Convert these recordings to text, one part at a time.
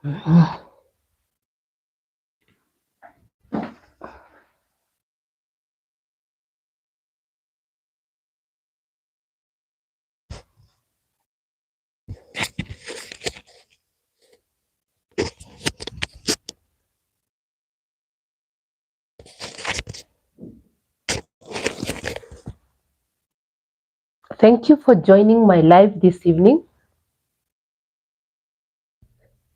Thank you for joining my live this evening.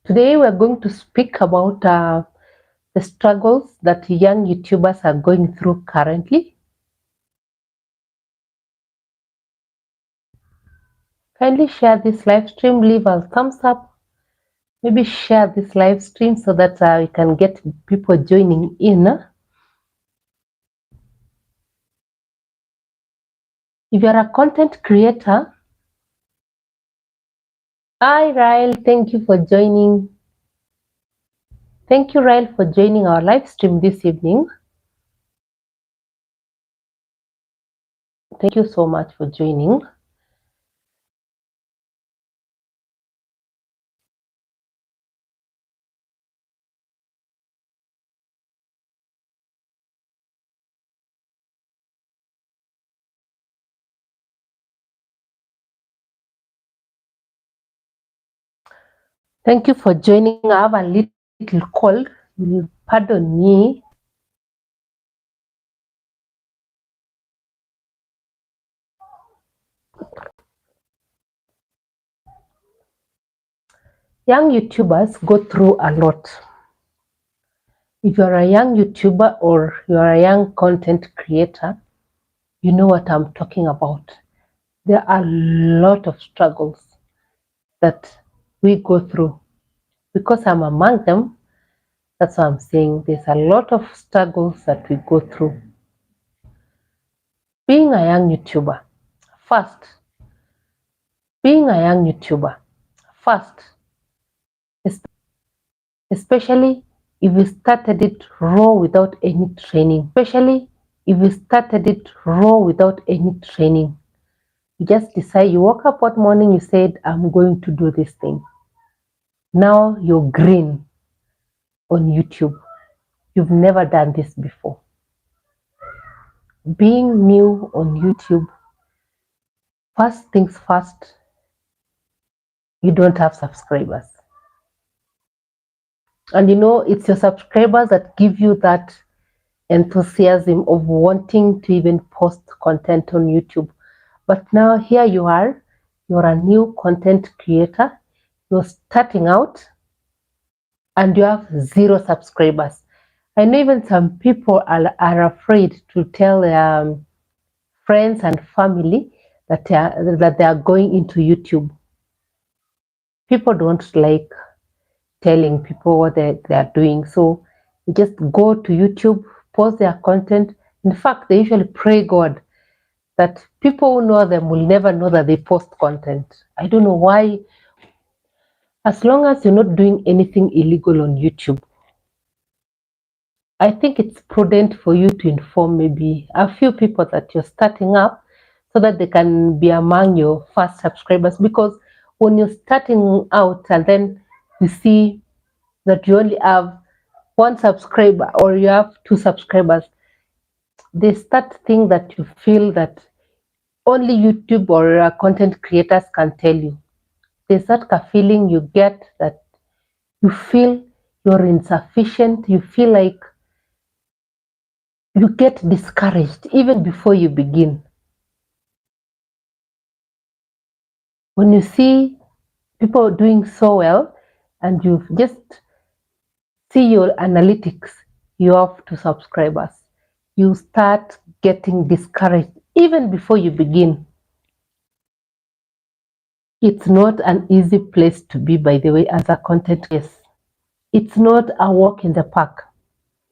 Today we're going to speak about the struggles that young YouTubers are going through currently. Kindly share this live stream, leave a thumbs up, maybe share this live stream so that we can get people joining in. If you're a content creator, hi Ryle, thank you for joining. Thank you, Ryle, for joining our live stream this evening. Thank you so much for joining. Thank you for joining. I have a little cold. You'll pardon me. Young YouTubers go through a lot. If you're a young YouTuber or you're a young content creator, you know what I'm talking about. There are a lot of struggles that we go through. Because I'm among them, that's what I'm saying. There's a lot of struggles that we go through. Being a young YouTuber, first, especially if you started it raw without any training. You just decide, you woke up one morning, you said, I'm going to do this thing. Now you're green on YouTube. You've never done this before. Being new on YouTube, first things first, you don't have subscribers. And you know, it's your subscribers that give you that enthusiasm of wanting to even post content on YouTube. But now here you are, you're a new content creator, you're starting out, and you have 0 subscribers. I know even some people are afraid to tell their friends and family that they are going into YouTube. People don't like telling people what they are doing. So they just go to YouTube, post their content. In fact, they usually pray God that people who know them will never know that they post content. I don't know why. As long as you're not doing anything illegal on YouTube, I think it's prudent for you to inform maybe a few people that you're starting up so that they can be among your first subscribers. Because when you're starting out and then you see that you only have 1 subscriber or you have 2 subscribers, they start think that you feel that only YouTube or content creators can tell you. There's that feeling you get that you feel you're insufficient, you feel like you get discouraged even before you begin. When you see people doing so well and you just see your analytics, you have 2 subscribers, you start getting discouraged even before you begin. It's not an easy place to be, by the way, as a content creator. It's not a walk in the park.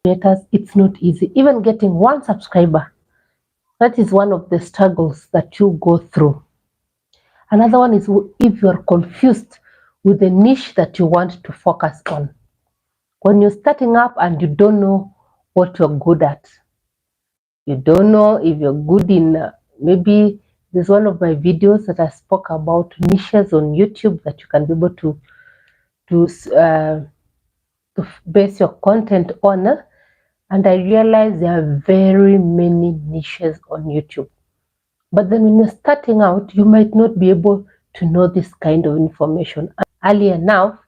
It's not easy. Even getting 1 subscriber, that is one of the struggles that you go through. Another one is if you're confused with the niche that you want to focus on. When you're starting up and you don't know what you're good at, you don't know if you're good in, maybe there's one of my videos that I spoke about niches on YouTube that you can be able to to base your content on, and I realized there are very many niches on YouTube. But then when you're starting out, you might not be able to know this kind of information. Earlier enough,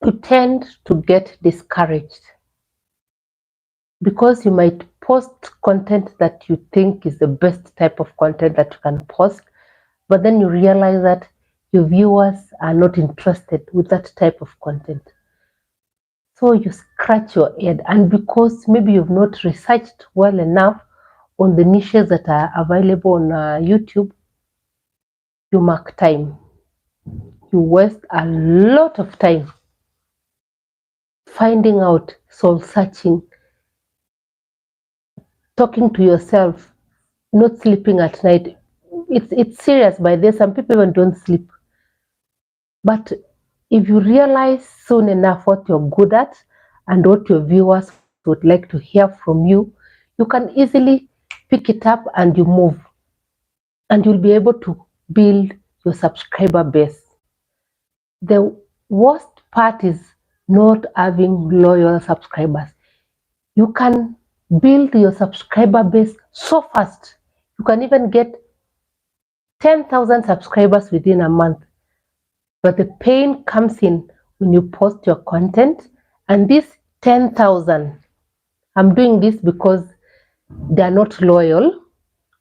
you tend to get discouraged because you might post content that you think is the best type of content that you can post, but then you realize that your viewers are not interested with that type of content. So you scratch your head, and because maybe you've not researched well enough on the niches that are available on YouTube, you mark time. You waste a lot of time finding out, soul searching, talking to yourself, not sleeping at night. It's serious by this. Some people even don't sleep. But if you realize soon enough what you're good at and what your viewers would like to hear from you, you can easily pick it up and you move. And you'll be able to build your subscriber base. The worst part is not having loyal subscribers. You can build your subscriber base so fast. You can even get 10,000 subscribers within a month. But the pain comes in when you post your content, and this 10,000, I'm doing this because they are not loyal.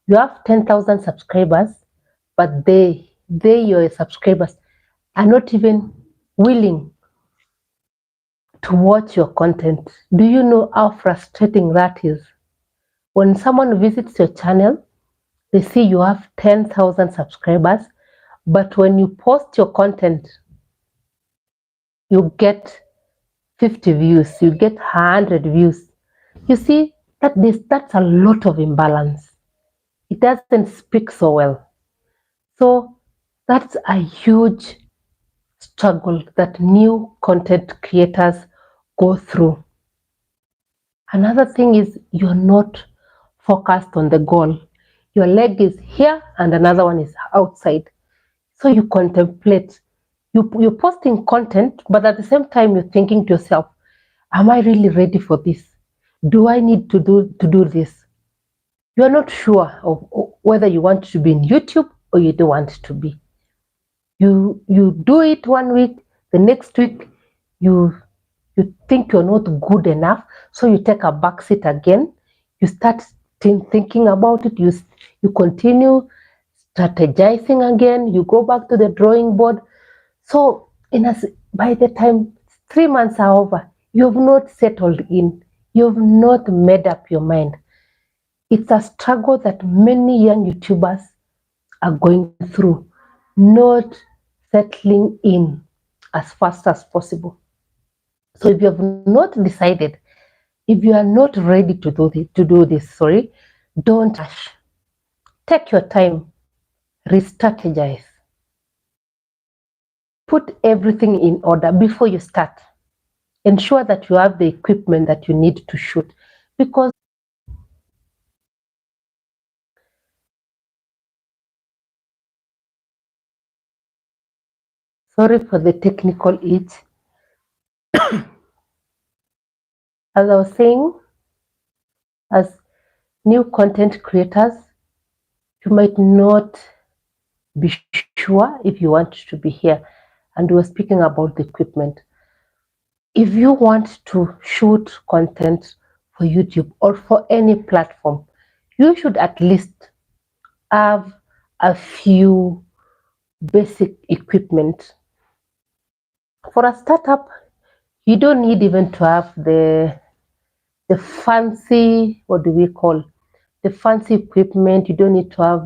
You have 10,000 subscribers, but your subscribers, are not even willing to watch your content. Do you know how frustrating that is? When someone visits your channel, they see you have 10,000 subscribers, but when you post your content, you get 50 views, you get 100 views. You see that's a lot of imbalance. It doesn't speak so well. So that's a huge struggle that new content creators go through. Another thing is you're not focused on the goal. Your leg is here and another one is outside. So you contemplate. You're posting content, but at the same time you're thinking to yourself, am I really ready for this? Do I need to do this? You're not sure of whether you want to be in YouTube or you don't want to be. You do it one week, the next week you think you're not good enough, so you take a back seat again. You start thinking about it. You continue strategizing again. You go back to the drawing board. So by the time 3 months are over, you've not settled in. You've not made up your mind. It's a struggle that many young YouTubers are going through, not settling in as fast as possible. So if you have not decided, if you are not ready to do this, don't rush. Take your time, re-strategize. Put everything in order before you start. Ensure that you have the equipment that you need to shoot, because sorry for the technical itch. As I was saying, as new content creators, you might not be sure if you want to be here. And we're speaking about the equipment. If you want to shoot content for YouTube or for any platform, you should at least have a few basic equipment. For a startup, you don't need even to have the fancy, what do we call, the fancy equipment. You don't need to have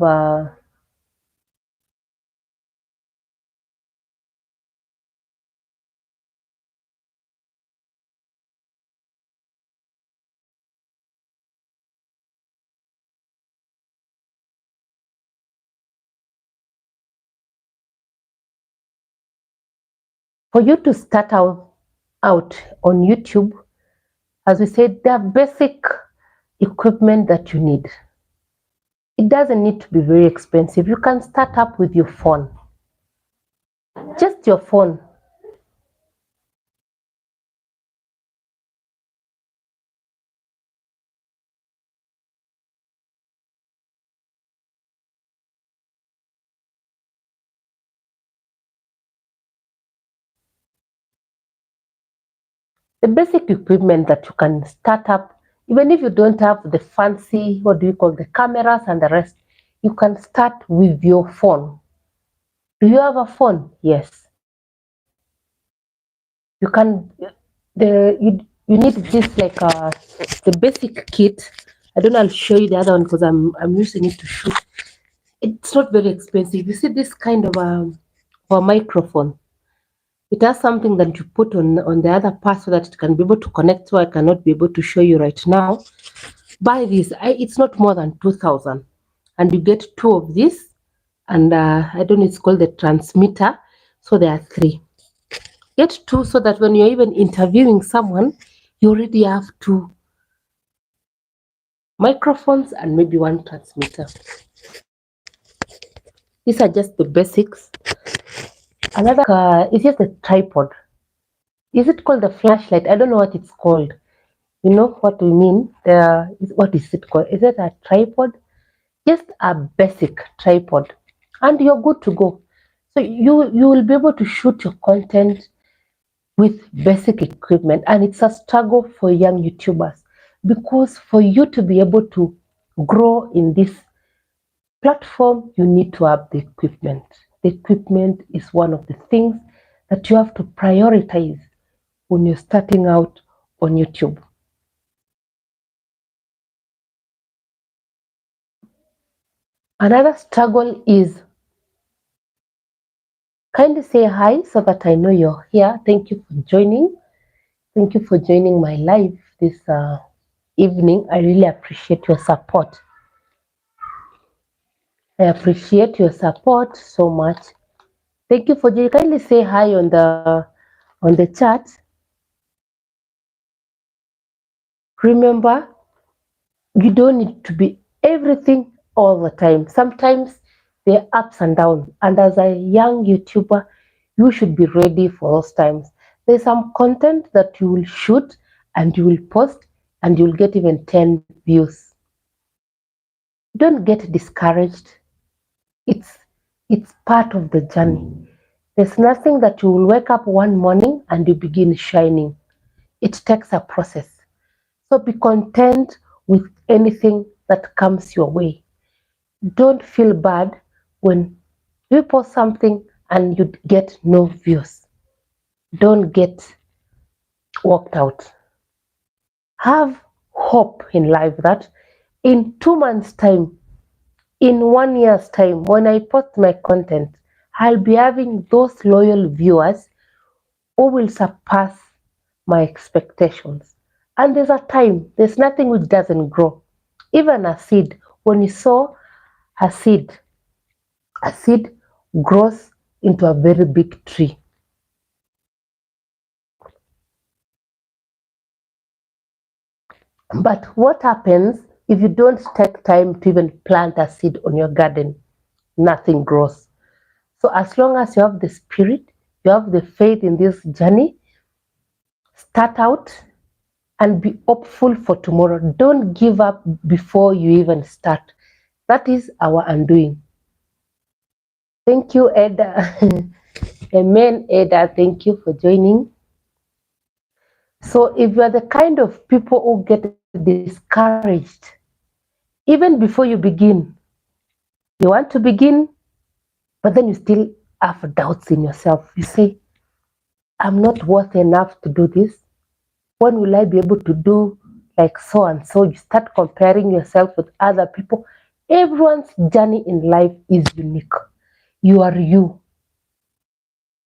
for you to start out on YouTube. As we said, there are basic equipment that you need. It doesn't need to be very expensive. You can start up with your phone. Just your phone. the basic equipment that you can start up, even if you don't have the fancy, what do you call, the cameras and the rest, you can start with your phone. Do you have a phone? Yes. You can, you need this like the basic kit. I don't know, I'll show you the other one because I'm using it to shoot. It's not very expensive. You see this kind of a microphone. It has something that you put on the other part so that it can be able to connect. So I cannot be able to show you right now. Buy this. It's not more than 2,000, and you get two of this. And I don't know. It's called the transmitter. So there are three. Get two so that when you're even interviewing someone, you already have two microphones and maybe one transmitter. These are just the basics. Another is just a tripod. Is it called a flashlight? I don't know what it's called. You know what we mean? What is it called? Is it a tripod? Just a basic tripod, and you're good to go. So you will be able to shoot your content with basic equipment, and it's a struggle for young YouTubers because for you to be able to grow in this platform, you need to have the equipment. The equipment is one of the things that you have to prioritize when you're starting out on YouTube. Another struggle is kindly say hi so that I know you're here. Thank you for joining. Thank you for joining my live this evening. I really appreciate your support. I appreciate your support so much. Thank you for joining. Kindly say hi on the chat. Remember, you don't need to be everything all the time. Sometimes there are ups and downs. And as a young YouTuber, you should be ready for those times. There's some content that you will shoot and you will post and you'll get even 10 views. Don't get discouraged. It's it's part of the journey. There's nothing that you will wake up one morning and you begin shining. It takes a process. So be content with anything that comes your way. Don't feel bad when you post something and you get no views. Don't get worked out. Have hope in life that in 2 months' time, in 1 year's time, when I post my content, I'll be having those loyal viewers who will surpass my expectations. And there's a time, there's nothing which doesn't grow. Even a seed, when you sow a seed grows into a very big tree. But what happens if you don't take time to even plant a seed on your garden? Nothing grows. So as long as you have the spirit, you have the faith in this journey, start out and be hopeful for tomorrow. Don't give up before you even start. That is our undoing. Thank you, Eda. Amen, Eda. Thank you for joining. So if you are the kind of people who get discouraged, even before you begin, you want to begin, but then you still have doubts in yourself. You say, I'm not worth enough to do this. When will I be able to do like so and so? You start comparing yourself with other people. Everyone's journey in life is unique. You are you.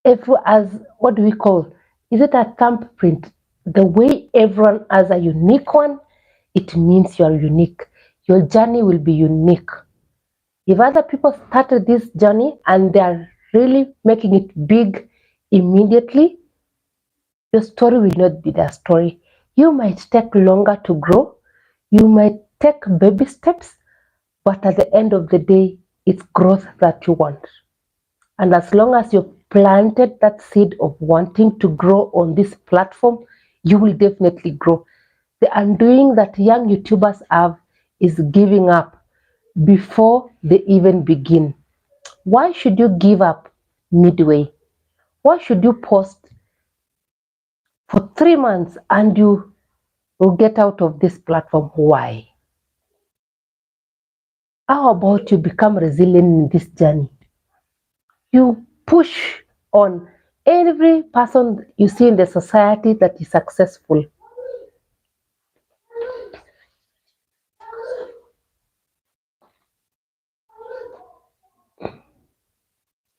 As what do we call? Is it a thumbprint? The way everyone has a unique one, it means you are unique. Your journey will be unique. If other people started this journey and they are really making it big immediately, your story will not be their story. You might take longer to grow, you might take baby steps, but at the end of the day, it's growth that you want. And as long as you've planted that seed of wanting to grow on this platform, you will definitely grow. The undoing that young YouTubers have is giving up before they even begin. Why should you give up midway? Why should you post for 3 months and you will get out of this platform. Why? How about you become resilient in this journey? You push on every person you see in the society that is successful.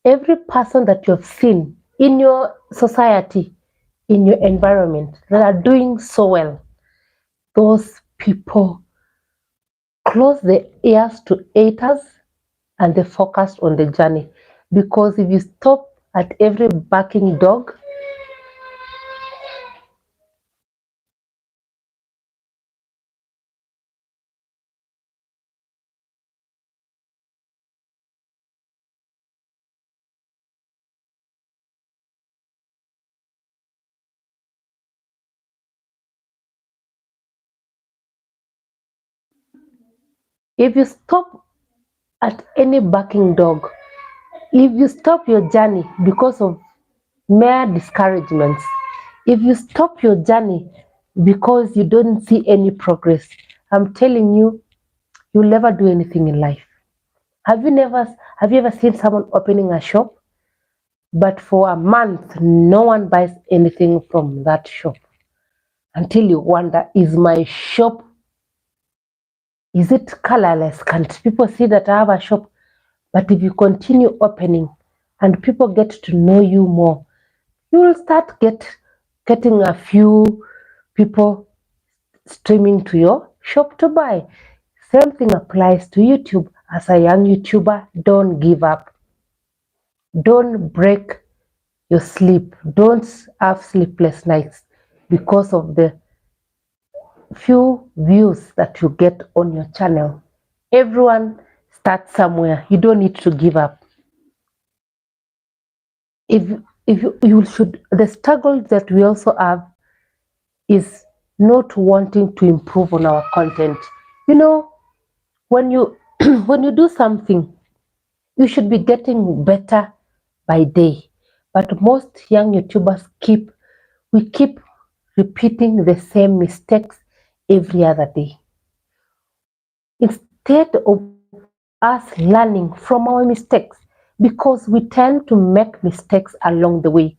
Every person that you have seen in your society, in your environment, that are doing so well, those people close their ears to haters and they focus on the journey. Because if you stop at every barking dog, if you stop at any barking dog, if you stop your journey because of mere discouragements, if you stop your journey because you don't see any progress, I'm telling you, you'll never do anything in life. Have you ever seen someone opening a shop, but for a month no one buys anything from that shop until you wonder, is my shop, is it colorless? Can't people see that I have a shop? But if you continue opening and people get to know you more, you will start getting a few people streaming to your shop to buy. Same thing applies to YouTube. As a young YouTuber, don't give up. Don't break your sleep. Don't have sleepless nights because of the few views that you get on your channel. Everyone starts somewhere. You don't need to give up. If you should, the struggle that we also have is not wanting to improve on our content. You know, when you when you do something, you should be getting better by day. But most young YouTubers keep repeating the same mistakes every other day. Instead of us learning from our mistakes, because we tend to make mistakes along the way.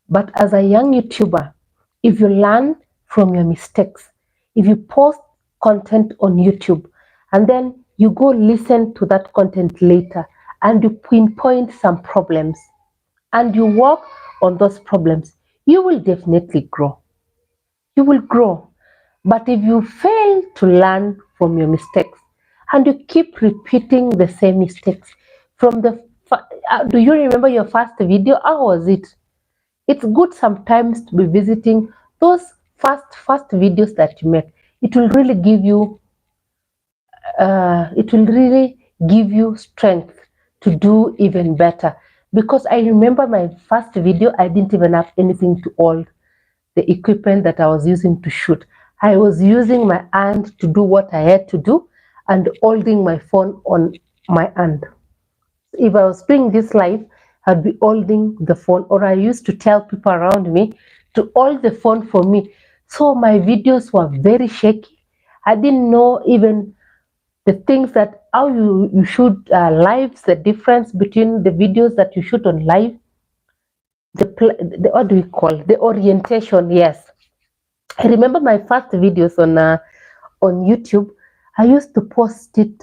But as a young YouTuber, if you learn from your mistakes, if you post content on YouTube and then you go listen to that content later and you pinpoint some problems and you work on those problems, you will definitely grow. You will grow. But if you fail to learn from your mistakes and you keep repeating the same mistakes from do you remember your first video? How was it? It's good sometimes to be visiting those first videos that you make. It will really give you strength to do even better. Because I remember my first video, I didn't even have anything to hold the equipment that I was using to shoot. I was using my hand to do what I had to do and holding my phone on my hand. If I was doing this live, I'd be holding the phone, or I used to tell people around me to hold the phone for me. So my videos were very shaky. I didn't know even the things that how you shoot lives, the difference between the videos that you shoot on live, the what do we call the orientation? Yes, I remember my first videos on YouTube. I used to post it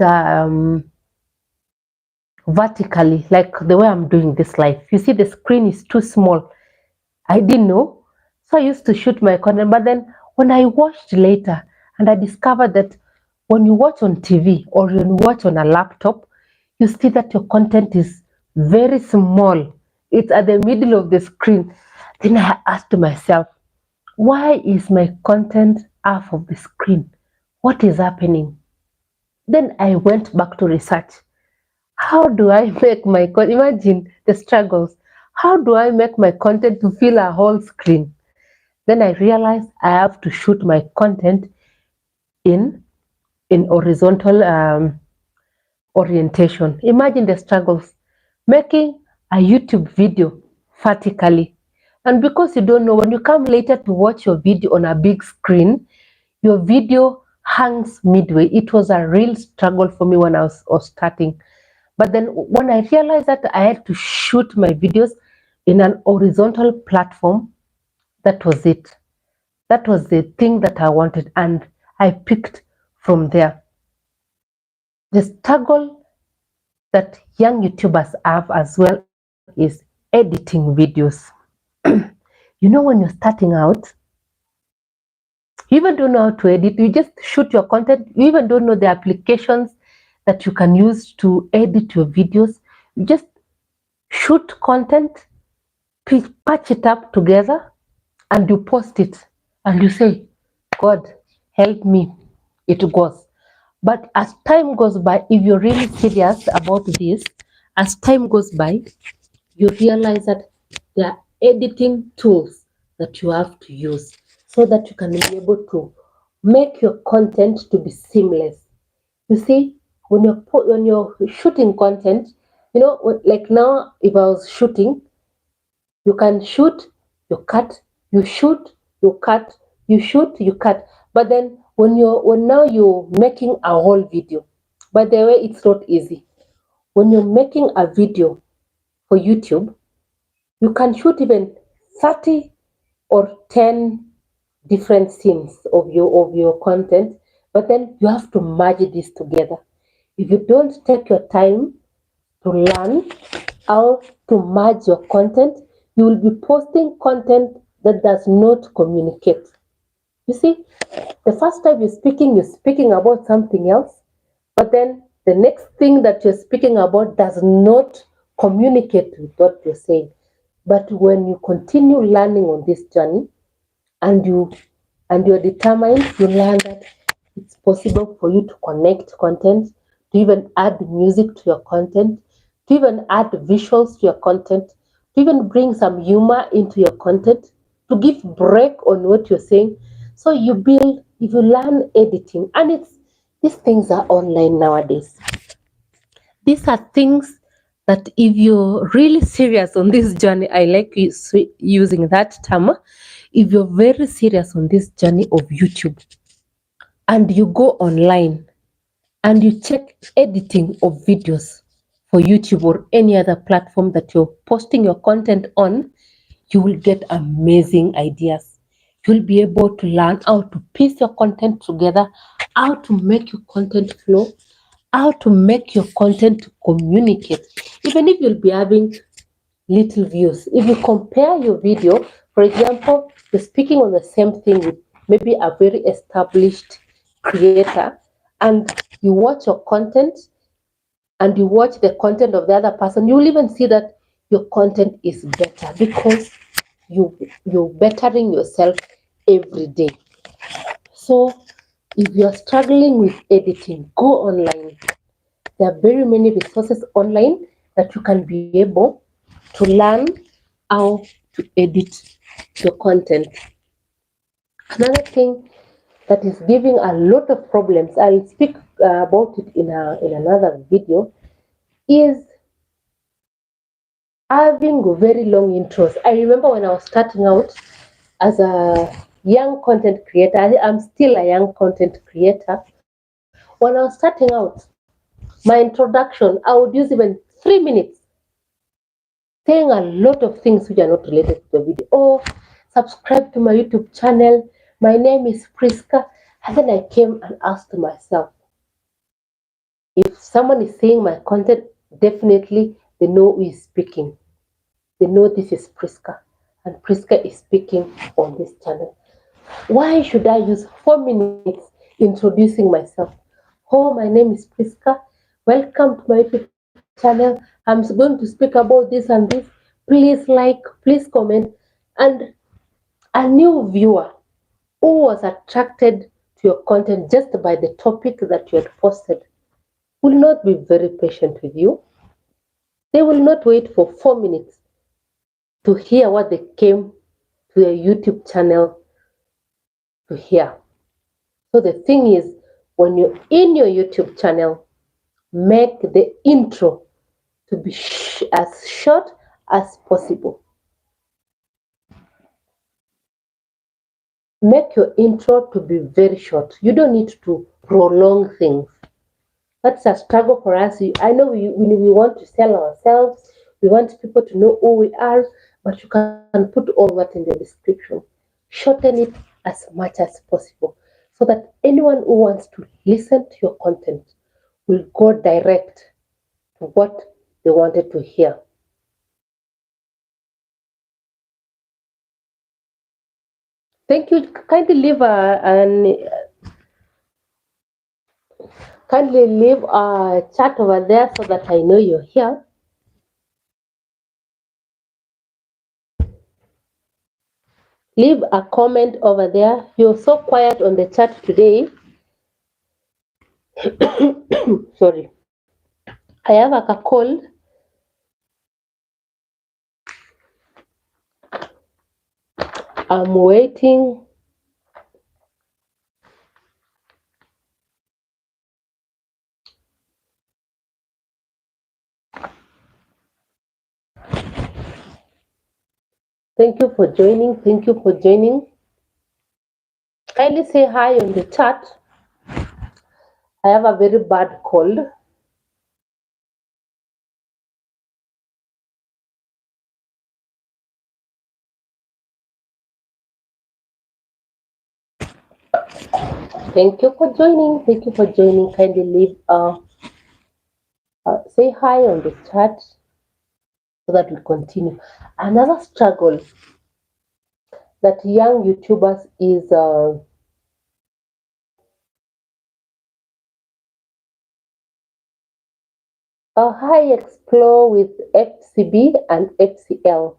vertically, like the way I'm doing this live. You see, the screen is too small. I didn't know, so I used to shoot my content. But then when I watched later, and I discovered that when you watch on TV or when you watch on a laptop, you see that your content is very small. It's at the middle of the screen. Then I asked myself, why is my content half of the screen? What is happening? Then I went back to research. How do I make my content? Imagine the struggles. How do I make my content to fill a whole screen? Then I realized I have to shoot my content in horizontal orientation. Imagine the struggles making a YouTube video vertically. And because you don't know, when you come later to watch your video on a big screen, your video hangs midway. It was a real struggle for me when I was starting. But then when I realized that I had to shoot my videos in an horizontal platform, that was it. That was the thing that I wanted, and I picked from there. The struggle that young YouTubers have as well is editing videos. When you're starting out, you even don't know how to edit. You just shoot your content. You even don't know the applications that you can use to edit your videos. You just shoot content, patch it up together, and you post it. And you say, God, help me. It goes. But as time goes by, if you're really serious about this, as time goes by, you realize that there are editing tools that you have to use so that you can be able to make your content to be seamless. You see, when you're shooting content, like now, if I was shooting, you can shoot, you cut, you shoot, you cut, you shoot, you cut. But then when now you're making a whole video, by the way, it's not easy. When you're making a video for YouTube, you can shoot even 30 or 10 different scenes of your content, but then you have to merge this together. If you don't take your time to learn how to merge your content, you will be posting content that does not communicate. You see, the first time you're speaking about something else, but then the next thing that you're speaking about does not communicate with what you're saying. But when you continue learning on this journey, and you're determined, you learn that it's possible for you to connect content, to even add music to your content, to even add visuals to your content, to even bring some humor into your content, to give break on what you're saying. So if you learn editing, and these things are online nowadays. These are things that if you're really serious on this journey, I like using that term. If you're very serious on this journey of YouTube and you go online and you check editing of videos for YouTube or any other platform that you're posting your content on, you will get amazing ideas. You'll be able to learn how to piece your content together, how to make your content flow, how to make your content communicate. Even if you'll be having little views, if you compare your video, for example, you're speaking on the same thing with maybe a very established creator, and you watch your content and you watch the content of the other person, you will even see that your content is better because you're bettering yourself every day. So if you're struggling with editing, go online. There are very many resources online that you can be able to learn how to edit your content. Another thing that is giving a lot of problems, I'll speak about it in another video, is having very long intros. I remember when I was starting out as a young content creator, I'm still a young content creator. When I was starting out, my introduction, I would use even 3 minutes saying a lot of things which are not related to the video. Oh, subscribe to my YouTube channel. My name is Priska. And then I came and asked myself, if someone is saying my content, definitely they know who is speaking. They know this is Priska. And Priska is speaking on this channel. Why should I use 4 minutes introducing myself? Oh, my name is Priska. Welcome to my YouTube channel. I'm going to speak about this and this. Please like, please comment. And a new viewer who was attracted to your content just by the topic that you had posted will not be very patient with you. They will not wait for 4 minutes to hear what they came to your YouTube channel to hear. So the thing is, when you're in your YouTube channel, make the intro to be as short as possible. Make your intro to be very short. You don't need to prolong things. That's a struggle for us. I know we want to sell ourselves, we want people to know who we are, but you can put all that in the description. Shorten it as much as possible so that anyone who wants to listen to your content will go direct to what they wanted to hear. Thank you. Kindly leave a chat over there so that I know you're here. Leave a comment over there. You're so quiet on the chat today. Sorry, I have a cold. I'm waiting. Thank you for joining. Thank you for joining. Kindly say hi on the chat. I have a very bad cold. Thank you for joining. Thank you for joining. Kindly leave say hi on the chat so that we continue. Another struggle that young YouTubers is a high explore with FCB and FCL.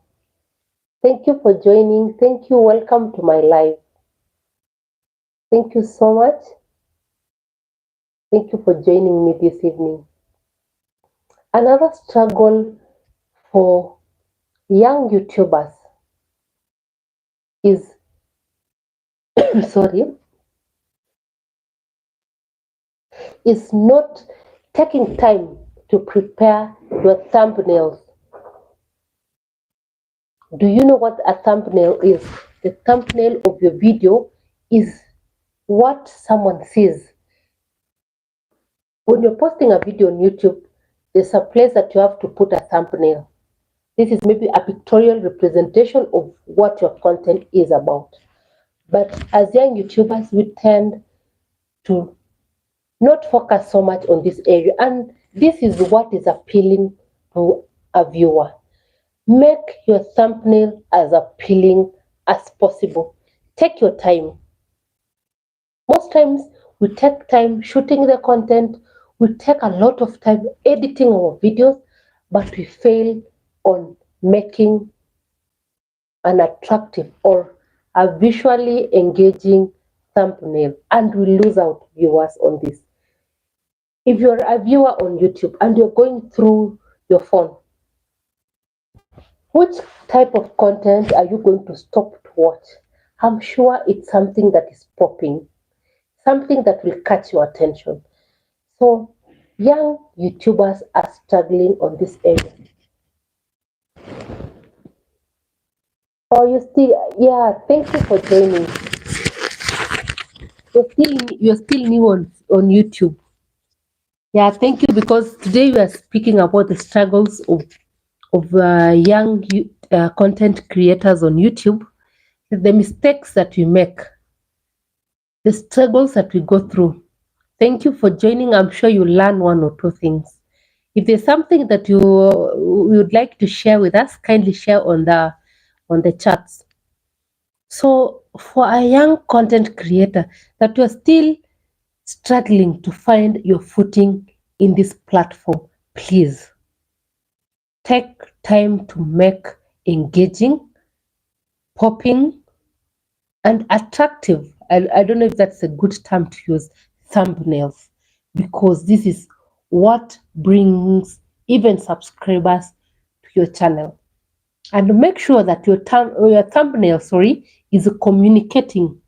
Thank you for joining. Thank you. Welcome to my live. Thank you so much. Thank you for joining me this evening. Another struggle for young YouTubers is sorry, is not taking time to prepare your thumbnails. Do you know what a thumbnail is? The thumbnail of your video is what someone sees. When you're posting a video on YouTube, there's a place that you have to put a thumbnail. This is maybe a pictorial representation of what your content is about. But as young YouTubers, we tend to not focus so much on this area. And this is what is appealing to a viewer. Make your thumbnail as appealing as possible. Take your time. Most times we take time shooting the content, we take a lot of time editing our videos, but we fail on making an attractive or a visually engaging thumbnail, and we lose out viewers on this. If you're a viewer on YouTube and you're going through your phone, which type of content are you going to stop to watch? I'm sure it's something that is popping, something that will catch your attention. So, young YouTubers are struggling on this area. Oh, you still, yeah, thank you for joining. You're still new on YouTube. Yeah, thank you, because today we are speaking about the struggles of young content creators on YouTube, the mistakes that we make, the struggles that we go through. Thank you for joining. I'm sure you learn one or two things. If there's something that you would like to share with us, kindly share on the chats. So, for a young content creator that you're still struggling to find your footing in this platform, please take time to make engaging, popping, and attractive. I don't know if that's a good term to use, thumbnails, because this is what brings even subscribers to your channel. And make sure that your thumbnail, is communicating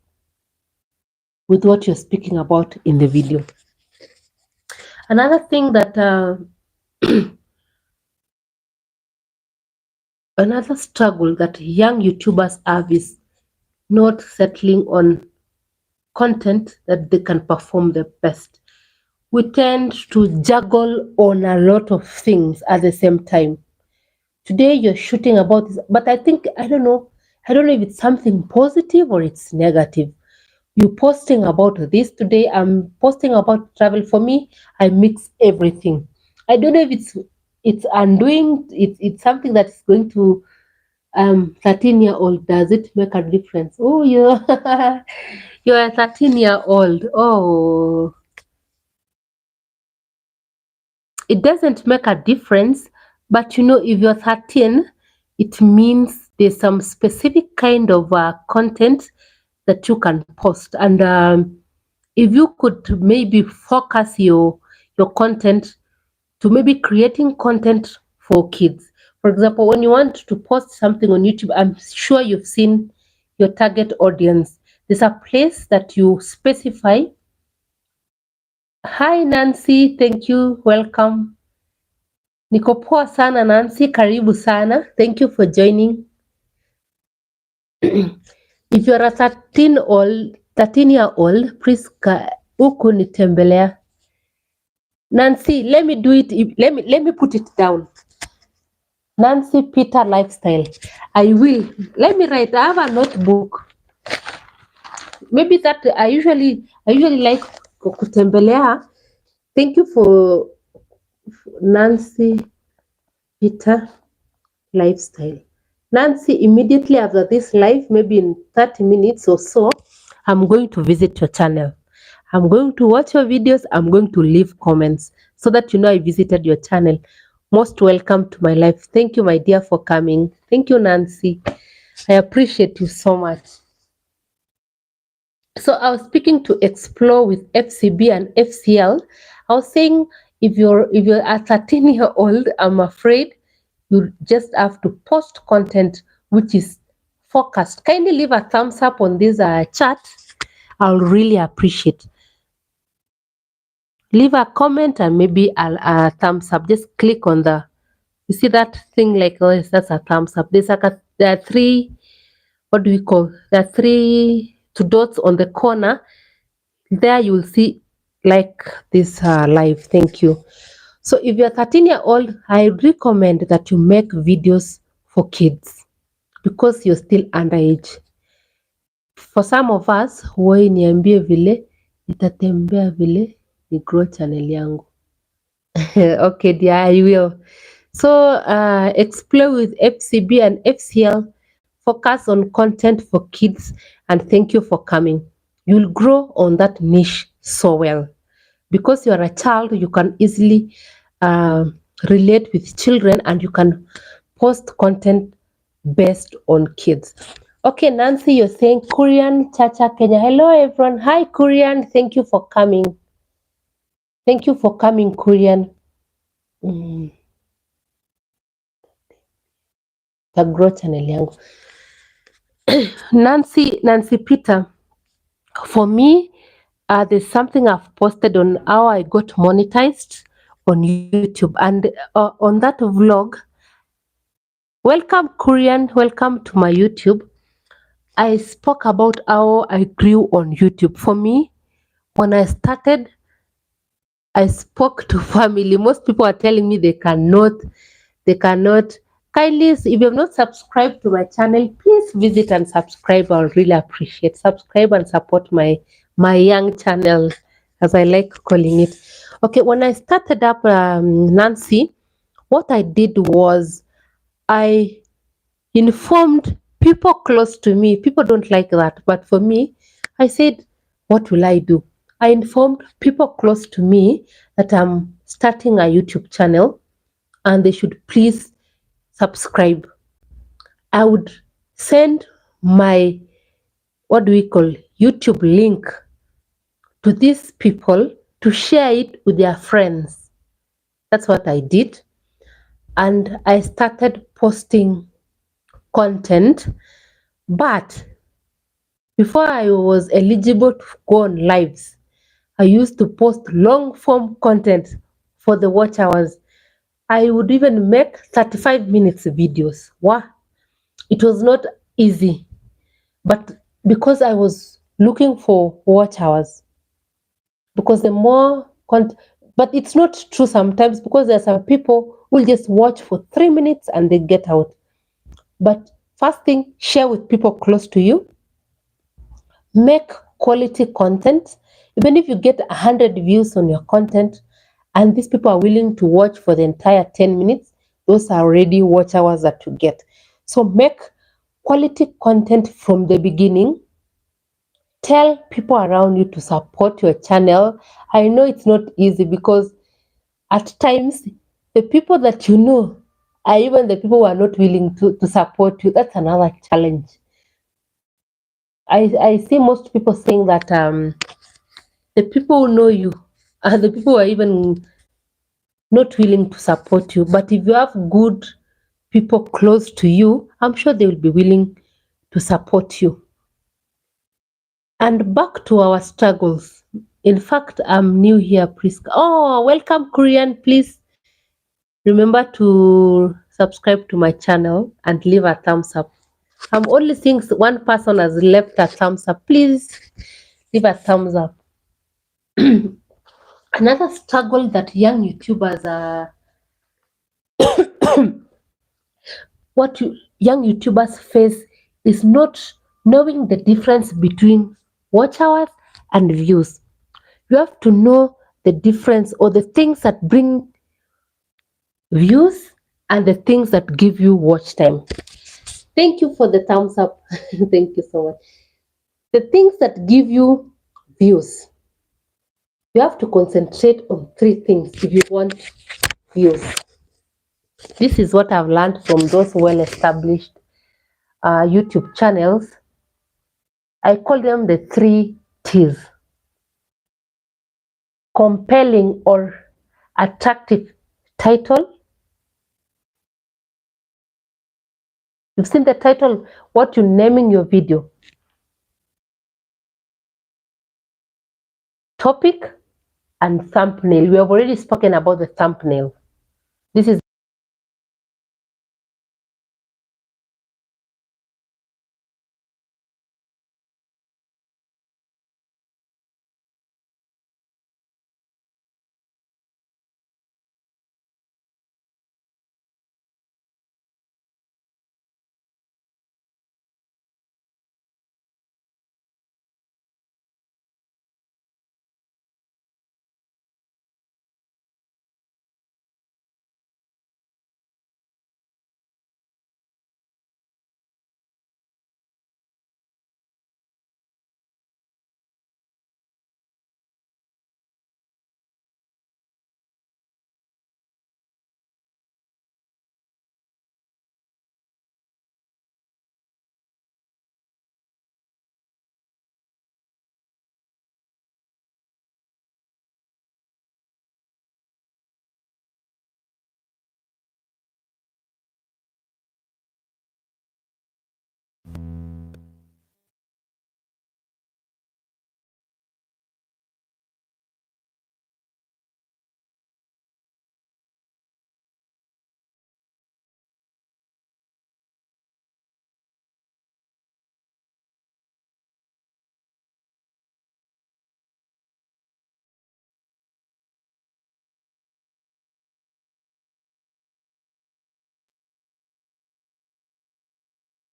with what you're speaking about in the video. Another thing that another struggle that young YouTubers have is not settling on content that they can perform the best. We tend to juggle on a lot of things at the same time. Today you're shooting about this, but I think, I don't know if it's something positive or it's negative. You posting about this today, I'm posting about travel. For me, I mix everything. I don't know if it's undoing, it's something that's going to 13-year-old. Does it make a difference? Oh, you're a 13-year-old. Oh, it doesn't make a difference. But if you're 13, it means there's some specific kind of content that you can post. And if you could maybe focus your content to maybe creating content for kids. For example, when you want to post something on YouTube, I'm sure you've seen your target audience. There's a place that you specify. Hi Nancy, thank you, welcome. Niko poa sana Nancy, karibu sana. Thank you for joining. If you're a 13-year-old, please huku nitembelea. Nancy, let me do it. Let me put it down. Nancy Peter Lifestyle. I will. Let me write. I have a notebook. Maybe that I usually like kutembelea. Thank you for Nancy Peter Lifestyle. Nancy, immediately after this live, maybe in 30 minutes or so, I'm going to visit your channel. I'm going to watch your videos. I'm going to leave comments so that I visited your channel. Most welcome to my life. Thank you, my dear, for coming. Thank you, Nancy. I appreciate you so much. So I was speaking to Explore with FCB and FCL. I was saying, if you're a 13-year-old, I'm afraid you just have to post content which is focused. Kindly leave a thumbs up on this chat. I'll really appreciate. Leave a comment and maybe a thumbs up. Just click on you see that thing like, oh, that's a thumbs up. There are three, what do we call? There are three two dots on the corner. There you will see like this live. Thank you. So if you're 13-year-old, I recommend that you make videos for kids because you're still underage. For some of us, wewe niambie vile nitatembea vile ni grow channel yangu. Okay, dear, I will. So Explore with FCB and FCL, focus on content for kids, and thank you for coming. You'll grow on that niche so well. Because you are a child, you can easily relate with children and you can post content based on kids. Okay, Nancy, you're saying Korean Chacha Kenya. Hello, everyone. Hi, Korean. Thank you for coming. Thank you for coming, Korean. Grow channel yangu. Nancy Peter, for me, there's something I've posted on how I got monetized on YouTube, and on that vlog, welcome Korean, welcome to my YouTube. I spoke about how I grew on YouTube. For me, when I started, I spoke to family. Most people are telling me they cannot. Kindly, if you have not subscribed to my channel, please visit and subscribe. I'll really appreciate. Subscribe and support my young channel, as I like calling it. Okay, when I started up Nancy, what I did was I informed people close to me. People don't like that, but for me, I said, what will I do? I informed people close to me that I'm starting a YouTube channel and they should please subscribe. I would send my, what do we call, YouTube link to these people to share it with their friends. That's what I did. And I started posting content. But before I was eligible to go on lives, I used to post long form content for the watch hours. I would even make 35 minutes videos. Wow. It was not easy, but because I was looking for watch hours. Because the more but it's not true sometimes, because there are some people who will just watch for 3 minutes and they get out. But first thing, share with people close to you. Make quality content. Even if you get 100 views on your content and these people are willing to watch for the entire 10 minutes, those are already watch hours that you get. So make quality content from the beginning. Tell people around you to support your channel. I know it's not easy, because at times the people that you know are even the people who are not willing to support you. That's another challenge. I see most people saying that the people who know you are the people who are even not willing to support you. But if you have good people close to you, I'm sure they will be willing to support you. And back to our struggles. In fact, I'm new here, Priska. Oh, welcome, Korean. Please remember to subscribe to my channel and leave a thumbs up. I'm only seeing one person has left a thumbs up. Please leave a thumbs up. Another struggle that young YouTubers are, young YouTubers face is not knowing the difference between watch hours and views. You have to know the difference, or the things that bring views and the things that give you watch time. Thank you for the thumbs up. Thank you so much. The things that give you views, you have to concentrate on three things if you want views. This is what I've learned from those well-established YouTube channels. I call them the 3 T's: compelling or attractive title. You've seen the title, what you're naming your video. Topic and thumbnail. We have already spoken about the thumbnail. This is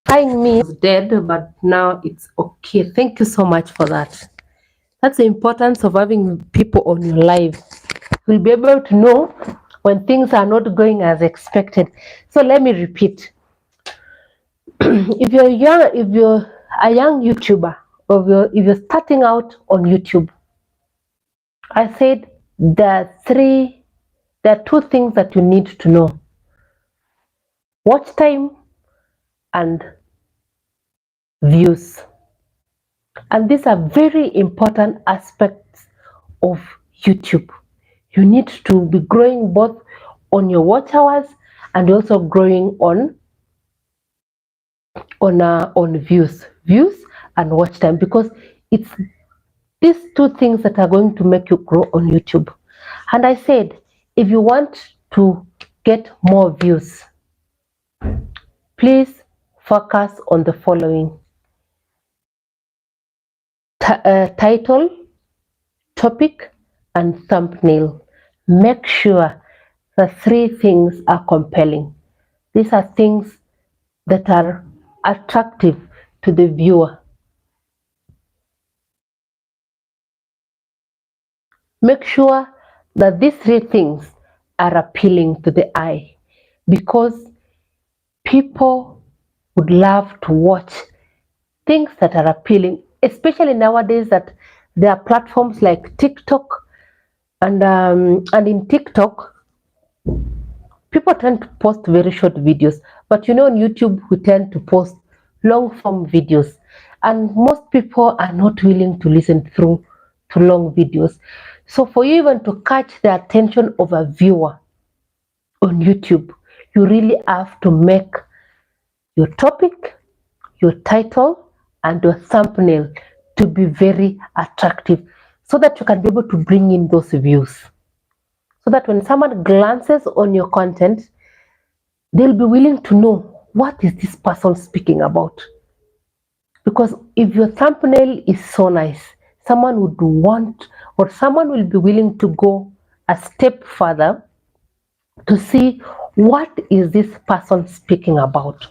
find me was dead, but now it's okay. Thank you so much for that. That's the importance of having people on your life. You'll be able to know when things are not going as expected. So let me repeat. If you're a young YouTuber, or if you're starting out on YouTube, I said there are 2 things that you need to know: watch time and views. And these are very important aspects of YouTube. You need to be growing both on your watch hours and also growing on views and watch time, because it's these 2 things that are going to make you grow on YouTube. And I said, if you want to get more views, please focus on the following: title, topic, and thumbnail. Make sure the three things are compelling. These are things that are attractive to the viewer. Make sure that these three things are appealing to the eye, because people would love to watch things that are appealing, especially nowadays that there are platforms like TikTok, and in TikTok people tend to post very short videos, but on YouTube we tend to post long form videos, and most people are not willing to listen through to long videos. So for you even to catch the attention of a viewer on YouTube, you really have to make your topic, your title, and your thumbnail to be very attractive, so that you can be able to bring in those views, so that when someone glances on your content, they'll be willing to know, what is this person speaking about? Because if your thumbnail is so nice, someone would want, or someone will be willing to go a step further to see, what is this person speaking about.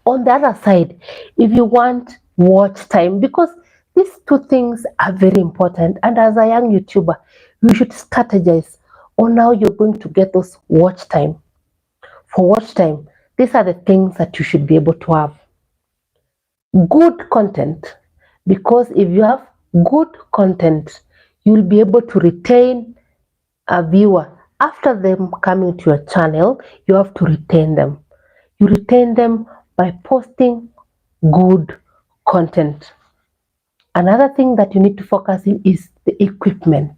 On the other side, if you want watch time, because these two things are very important, and as a young YouTuber, you should strategize on how you're going to get those watch time. For watch time, these are the things that you should be able to have. Good content, because if you have good content, you'll be able to retain a viewer. After them coming to your channel, you have to retain them. You retain them by posting good content. Another thing that you need to focus in is the equipment.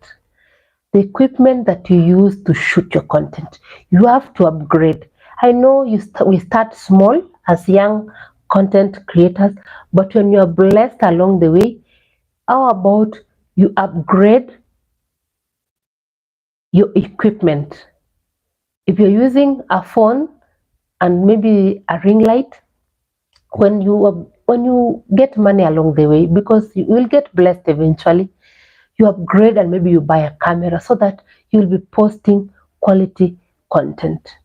The equipment that you use to shoot your content, you have to upgrade. I know we start small as young content creators, but when you're blessed along the way, how about you upgrade your equipment? If you're using a phone and maybe a ring light, when you get money along the way, because you will get blessed eventually, you upgrade and maybe you buy a camera, so that you'll be posting quality content.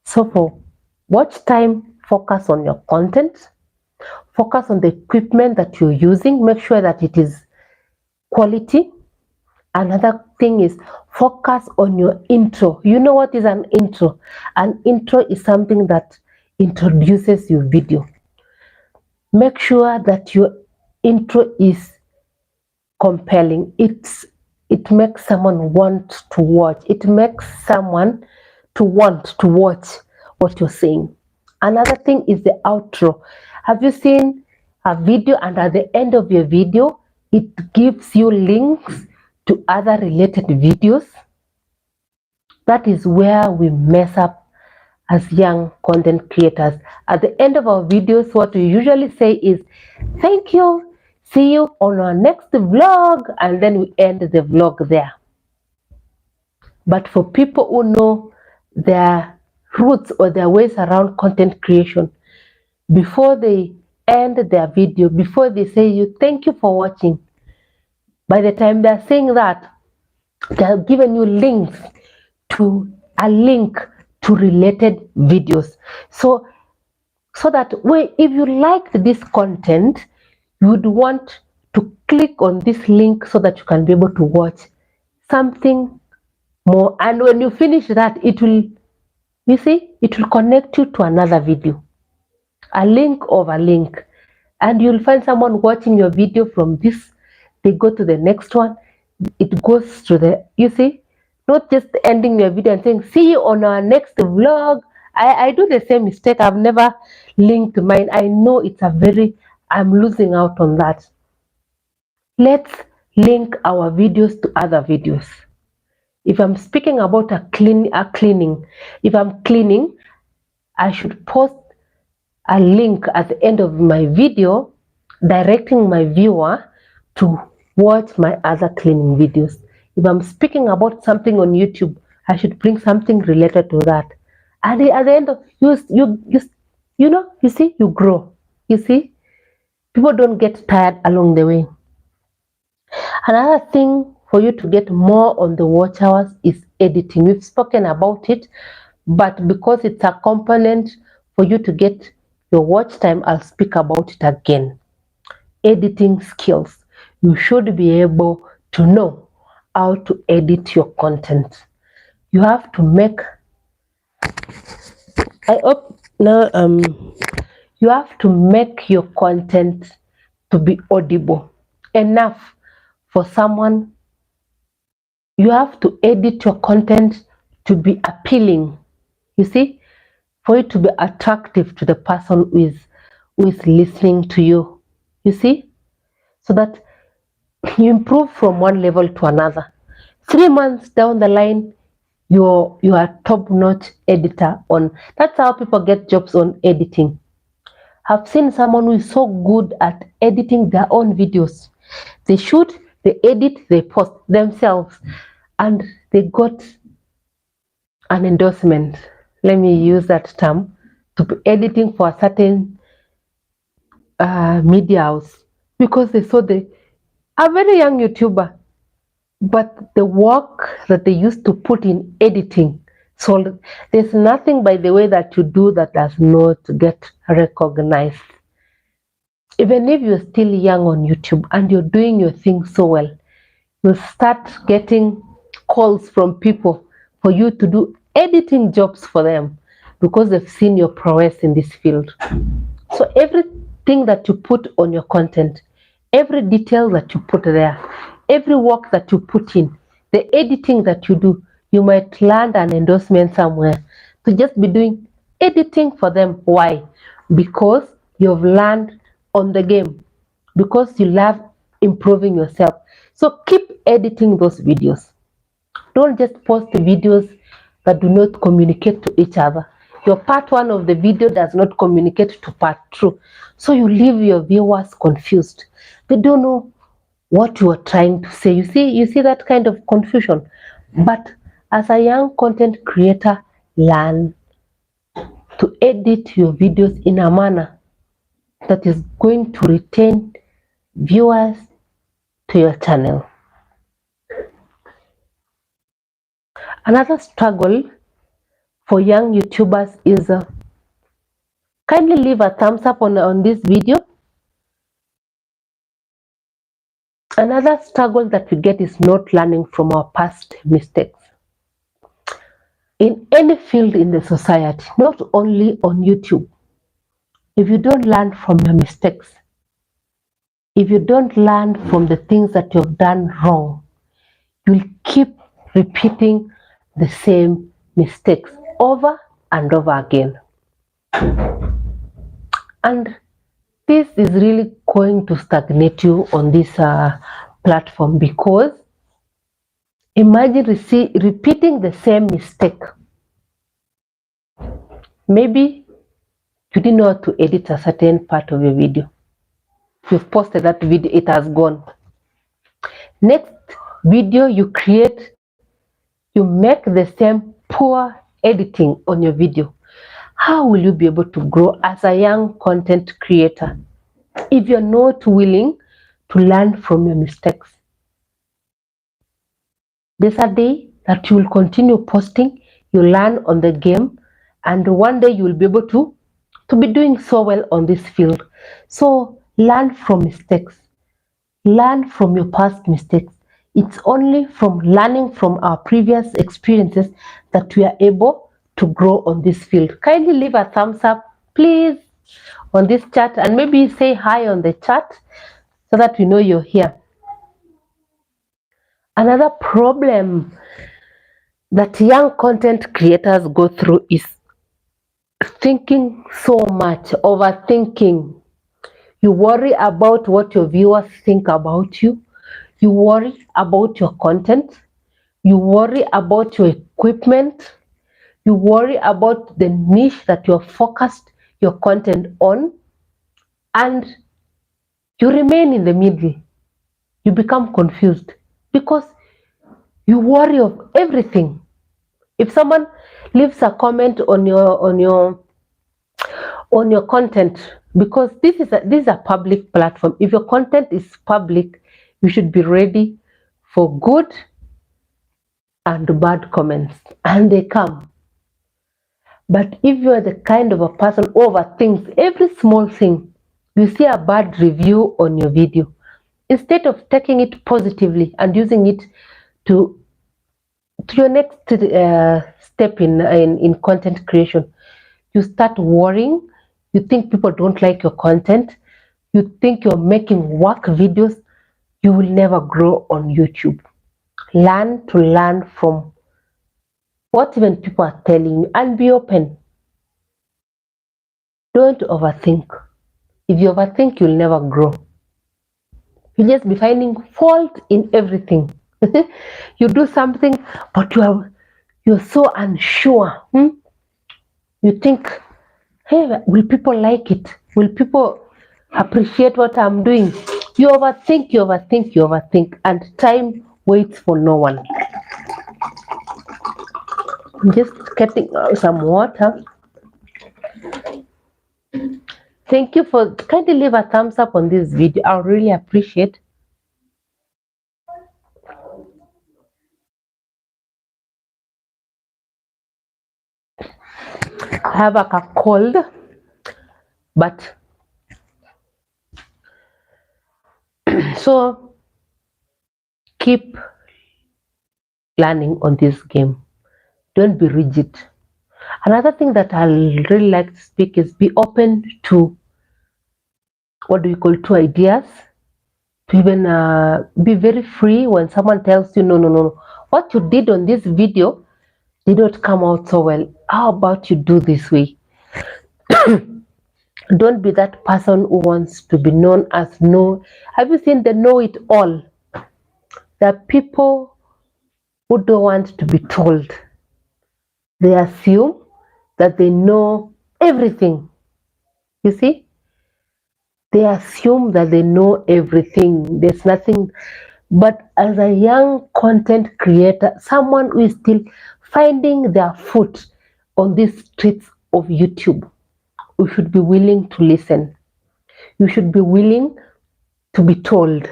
So for watch time, focus on your content, focus on the equipment that you're using, make sure that it is quality. Another thing is focus on your intro. You know what is an intro? An intro is something that introduces your video. Make sure that your intro is compelling. It makes someone want to watch. It makes someone to want to watch what you're saying. Another thing is the outro. Have you seen a video, and at the end of your video it gives you links to other related videos? That is where we mess up as young content creators. At the end of our videos, what we usually say is, thank you, see you on our next vlog, and then we end the vlog there. But for people who know their roots or their ways around content creation, before they end their video, before they say you thank you for watching, by the time they're saying that, they're giving you links to a link to related videos. So that way, if you liked this content, you would want to click on this link so that you can be able to watch something more. And when you finish that, it will connect you to another video, a link of a link, and you'll find someone watching your video from this, they go to the next one, it goes to the, not just ending your video and saying see you on our next vlog. I do the same mistake. I've never linked mine. I know I'm losing out on that. Let's link our videos to other videos. If I'm speaking about cleaning, if I'm cleaning, I should post a link at the end of my video directing my viewer to watch my other cleaning videos. If I'm speaking about something on YouTube, I should bring something related to that. And at the end of you grow. You see, people don't get tired along the way. Another thing for you to get more on the watch hours is editing. We've spoken about it, but because it's a component for you to get your watch time, I'll speak about it again. Editing skills. You should be able to know how to edit your content. You have to make, I hope now, you have to make your content to be audible enough for someone. You have to edit your content to be appealing, you see, for it to be attractive to the person who is listening to you, you see, so that you improve from one level to another. 3 months down the line, you're a top-notch editor on. That's how people get jobs on editing. I've seen someone who is so good at editing their own videos. They shoot, they edit, they post themselves, and they got an endorsement. Let me use that term, to be editing for a certain media house, because they saw a very young YouTuber, but the work that they used to put in editing. So there's nothing, by the way, that you do that does not get recognized. Even if you're still young on YouTube and you're doing your thing so well, you'll start getting calls from people for you to do editing jobs for them because they've seen your prowess in this field. So everything that you put on your content, every detail that you put there, every work that you put in, the editing that you do, you might land an endorsement somewhere to just be doing editing for them. Why? Because you've learned on the game, because you love improving yourself. So keep editing those videos. Don't just post the videos that do not communicate to each other. Your part one of the video does not communicate to part two. So you leave your viewers confused. They don't know what you are trying to say. You see that kind of confusion. But as a young content creator, learn to edit your videos in a manner that is going to retain viewers to your channel. Another struggle for young YouTubers is kindly leave a thumbs up on this video. Another struggle that we get is not learning from our past mistakes. In any field in the society, not only on YouTube, if you don't learn from your mistakes, if you don't learn from the things that you've done wrong, you'll keep repeating the same mistakes over and over again. And this is really going to stagnate you on this platform, because imagine repeating the same mistake. Maybe you didn't know how to edit a certain part of your video. You've posted that video, it has gone. Next video you create, you make the same poor editing on your video. How will you be able to grow as a young content creator if you're not willing to learn from your mistakes? There's a day that you will continue posting, you learn on the game, and one day you will be able to be doing so well on this field. So learn from mistakes. Learn from your past mistakes. It's only from learning from our previous experiences that we are able to grow on this field. Kindly leave a thumbs up, please, on this chat, and maybe say hi on the chat so that we know you're here. Another problem that young content creators go through is thinking so much, overthinking. You worry about what your viewers think about you. You worry about your content. You worry about your equipment. You worry about the niche that you're focused your content on. And you remain in the middle. You become confused because you worry of everything. If someone leaves a comment on your content, because this is a public platform. If your content is public, You should be ready for good and bad comments, and they come. But if you are the kind of a person who overthinks every small thing, you see a bad review on your video, instead of taking it positively and using it to your next step in content creation, you start worrying. You think people don't like your content. You think you're making work videos. You will never grow on YouTube. Learn from what even people are telling you and be open. Don't overthink. If you overthink, you'll never grow. You'll just be finding fault in everything. You do something, but you're so unsure. You think, hey, will people like it? Will people appreciate what I'm doing? You overthink, and time waits for no one. I'm just getting some water. Thank you for kindly leave a thumbs up on this video. I really appreciate. I have a cold, but so keep learning on this game. Don't be rigid. Another thing that I really like to speak is be open to what do you call two ideas. To even be very free when someone tells you, no, what you did on this video did not come out so well. How about you do this way? Don't be that person who wants to be known as no. Have you seen the know it all? There are people who don't want to be told. They assume that they know everything. You see? They assume that they know everything. There's nothing. But as a young content creator, someone who is still finding their foot on these streets of YouTube, you should be willing to listen. You should be willing to be told.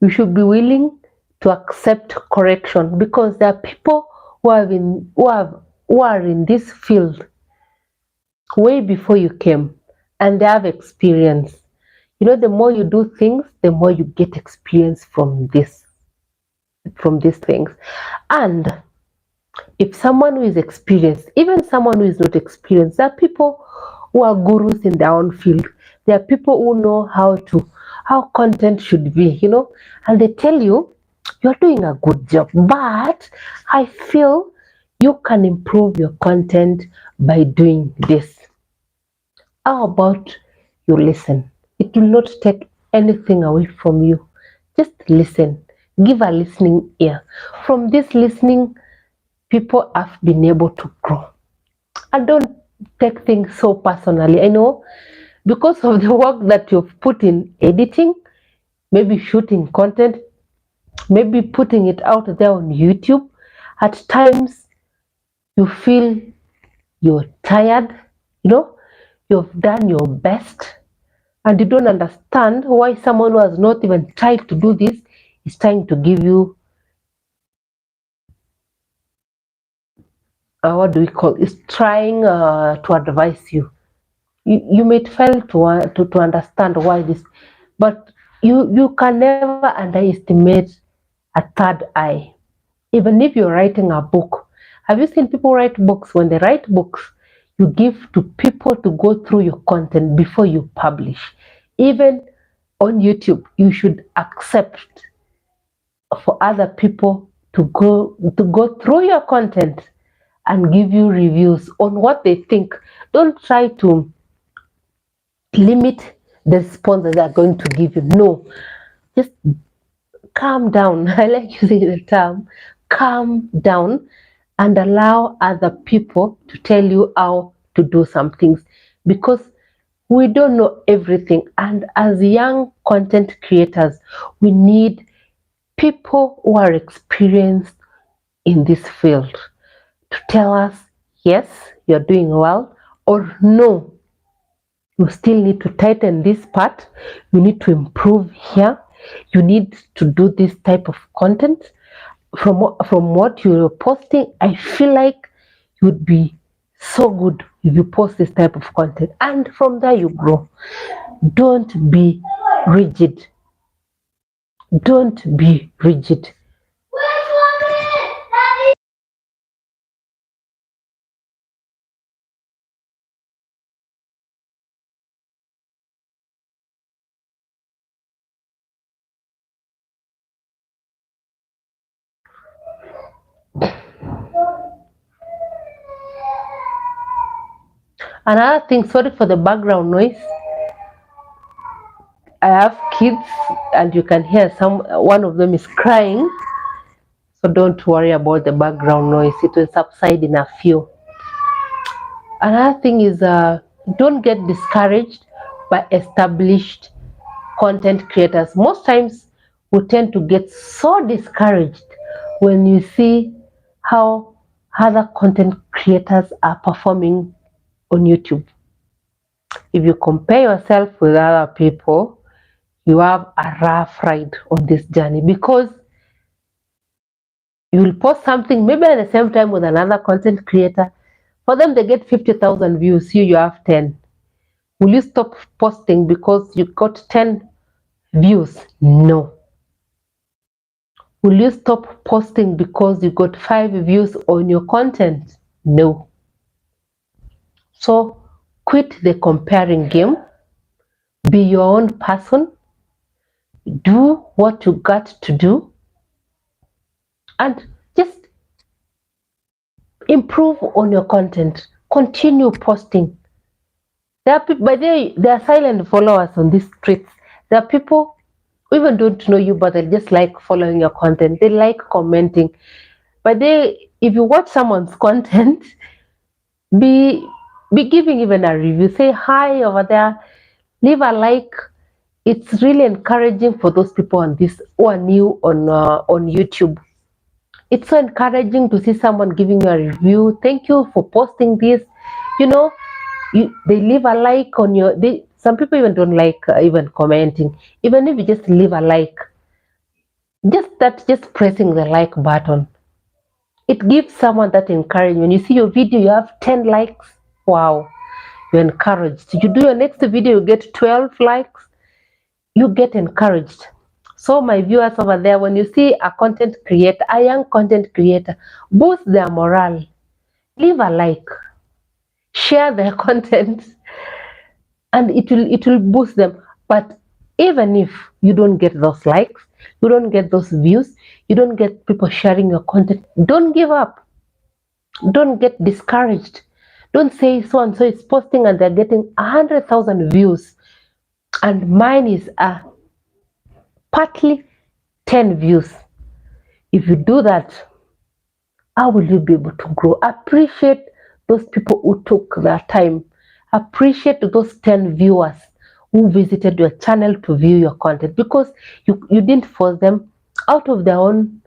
You should be willing to accept correction, because there are people who are in this field way before you came, and they have experience. You know, the more you do things, the more you get experience from these things. And if someone who is experienced, even someone who is not experienced, there are people who are gurus in their own field. There are people who know how content should be, and they tell you you're doing a good job, but I feel you can improve your content by doing this. How about you listen? It will not take anything away from you. Just listen. Give a listening ear. From this listening, people have been able to grow. And don't take things so personally. I know because of the work that you've put in editing, maybe shooting content, maybe putting it out there on YouTube, at times you feel you're tired, you've done your best, and you don't understand why someone who has not even tried to do this is trying to give you what do we call is trying to advise you. You may fail to understand why this, but you can never underestimate a third eye. Even if you're writing a book, have you seen people write books? When they write books, you give to people to go through your content before you publish. Even on YouTube, you should accept for other people to go through your content and give you reviews on what they think. Don't try to limit the response that they're going to give you. No, just calm down. I like using the term calm down and allow other people to tell you how to do some things, because we don't know everything. And as young content creators, we need people who are experienced in this field to tell us, yes, you're doing well, or no, you still need to tighten this part, you need to improve here, you need to do this type of content. From what you're posting, I feel like you'd be so good if you post this type of content, and from there you grow. Don't be rigid. Don't be rigid. Another thing, sorry for the background noise. I have kids, and you can hear one of them is crying. So don't worry about the background noise. It will subside in a few. Another thing is don't get discouraged by established content creators. Most times we tend to get so discouraged when you see how other content creators are performing on YouTube. If you compare yourself with other people, you have a rough ride on this journey, because you will post something maybe at the same time with another content creator. For them, they get 50,000 views, you have 10. Will you stop posting because you got 10 views? No. Will you stop posting because you got 5 views on your content? No. So quit the comparing game. Be your own person. Do what you got to do, and just improve on your content. Continue posting. There are people, but they are silent followers on these streets. There are people who even don't know you, but they just like following your content. They like commenting. But if you watch someone's content, be giving even a review. Say hi over there. Leave a like. It's really encouraging for those people on this who are new on YouTube. It's so encouraging to see someone giving you a review. Thank you for posting this. You know, they leave a like on your. Some people even don't like even commenting. Even if you just leave a like, just pressing the like button, it gives someone that encouragement. You see your video, you have 10 likes. Wow, you're encouraged. You do your next video, you get 12 likes. You get encouraged. So my viewers over there, when you see a content creator, a young content creator, boost their morale. Leave a like, share their content, and it will boost them. But even if you don't get those likes, you don't get those views, you don't get people sharing your content, don't give up. Don't get discouraged. Don't say so and so is posting and they're getting 100,000 views, and mine is partly 10 views. If you do that, how will you be able to grow? Appreciate those people who took their time. Appreciate those 10 viewers who visited your channel to view your content, because you didn't force them. Out of their own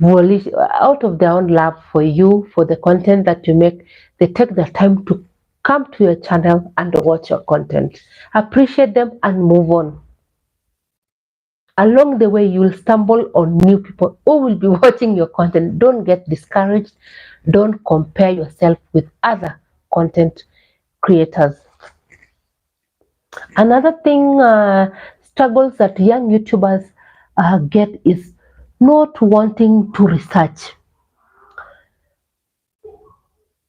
volition, out of their own love for you, for the content that you make, they take their time to come to your channel and watch your content. Appreciate them and move on. Along the way, you will stumble on new people who will be watching your content. Don't get discouraged. Don't compare yourself with other content creators. Another thing, struggles that young YouTubers get is not wanting to research.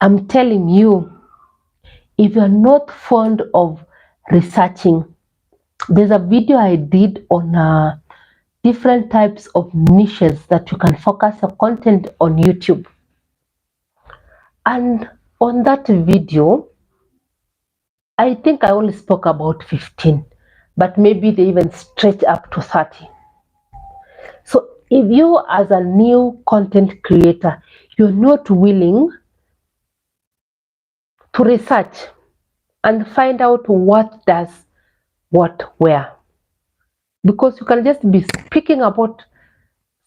I'm telling you, if you're not fond of researching, there's a video I did on different types of niches that you can focus your content on YouTube. And on that video, I think I only spoke about 15, but maybe they even stretch up to 30. So if you as a new content creator, you're not willing to research and find out what does what where, because you can just be speaking about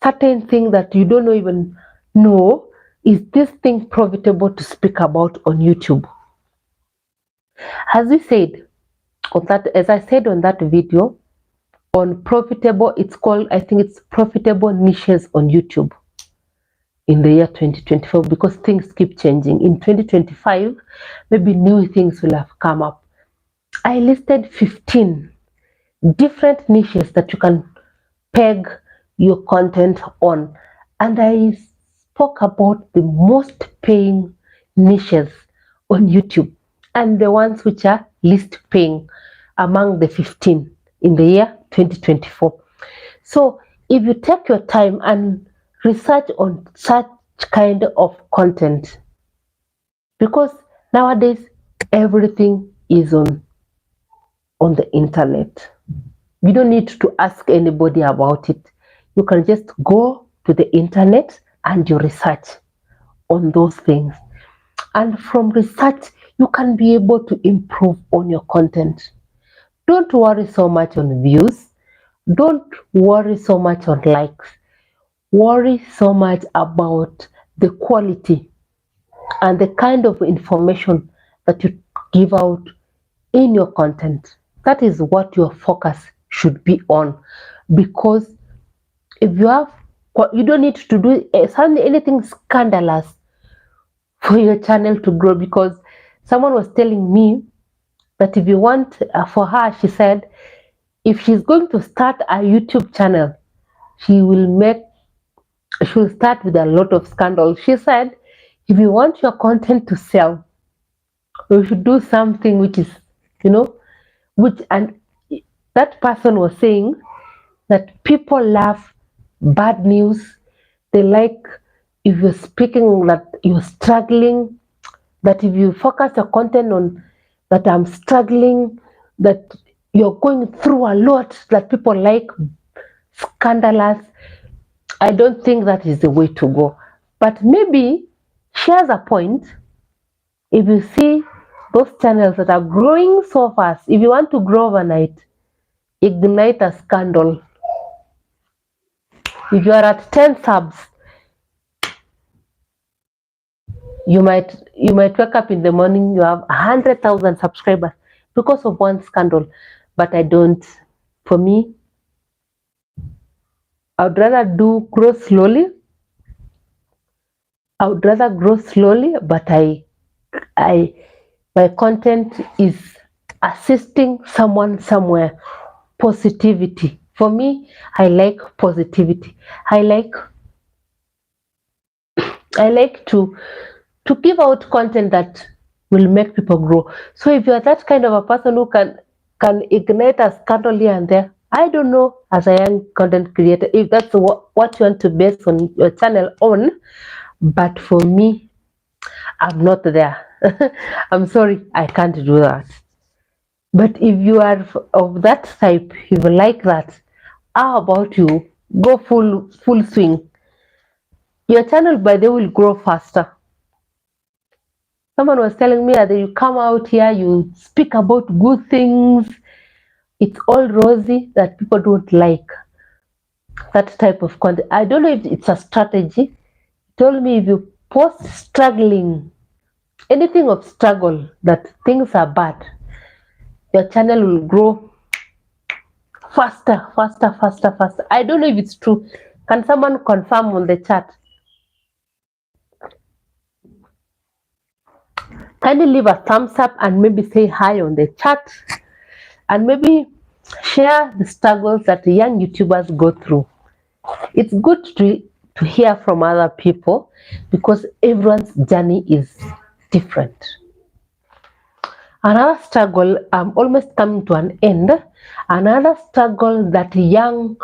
certain things that you don't even know, is this thing profitable to speak about on YouTube? As I said on that video, on profitable, it's called, I think it's profitable niches on YouTube in the year 2024, because things keep changing. In 2025, maybe new things will have come up. I listed 15 different niches that you can peg your content on, and I spoke about the most paying niches on YouTube and the ones which are least paying among the 15 in the year 2024. So if you take your time and research on such kind of content, because nowadays everything is on the internet. You don't need to ask anybody about it. You can just go to the internet and you research on those things. And from research, you can be able to improve on your content. Don't worry so much on views. Don't worry so much on likes. Worry so much about the quality and the kind of information that you give out in your content. That is what your focus should be on, because if you don't need to do anything scandalous for your channel to grow. Because someone was telling me that if you want, for her, she said, if she's going to start a YouTube channel, she will start with a lot of scandals. She said, if you want your content to sell, you should do something which is, and that person was saying that people love bad news. They like if you're speaking that you're struggling, that if you focus your content on that I'm struggling, that you're going through a lot, that people like scandalous. I don't think that is the way to go. But maybe she has a point. If you see those channels that are growing so fast, if you want to grow overnight, ignite a scandal. If you are at 10 subs, you might wake up in the morning, you have 100,000 subscribers because of one scandal. But I don't. For me, I would rather grow slowly. I would rather grow slowly, but my content is assisting someone somewhere. Positivity. For me, I like positivity. I like to give out content that will make people grow. So if you're that kind of a person who can ignite a scandal here and there, I don't know, as a young content creator, if that's what you want to base on your channel on. But for me, I'm not there. I'm sorry, I can't do that. But if you are of that type, if you like that, how about you go full swing? Your channel by the way will grow faster. Someone was telling me that you come out here, you speak about good things, it's all rosy, that people don't like that type of content. I don't know if it's a strategy. He told me if you post struggling, anything of struggle, that things are bad, your channel will grow faster. I don't know if it's true. Can someone confirm on the chat? Kindly leave a thumbs up and maybe say hi on the chat, and maybe share the struggles that the young YouTubers go through. It's good to hear from other people, because everyone's journey is different. Another struggle, I'm almost coming to an end. Another struggle that young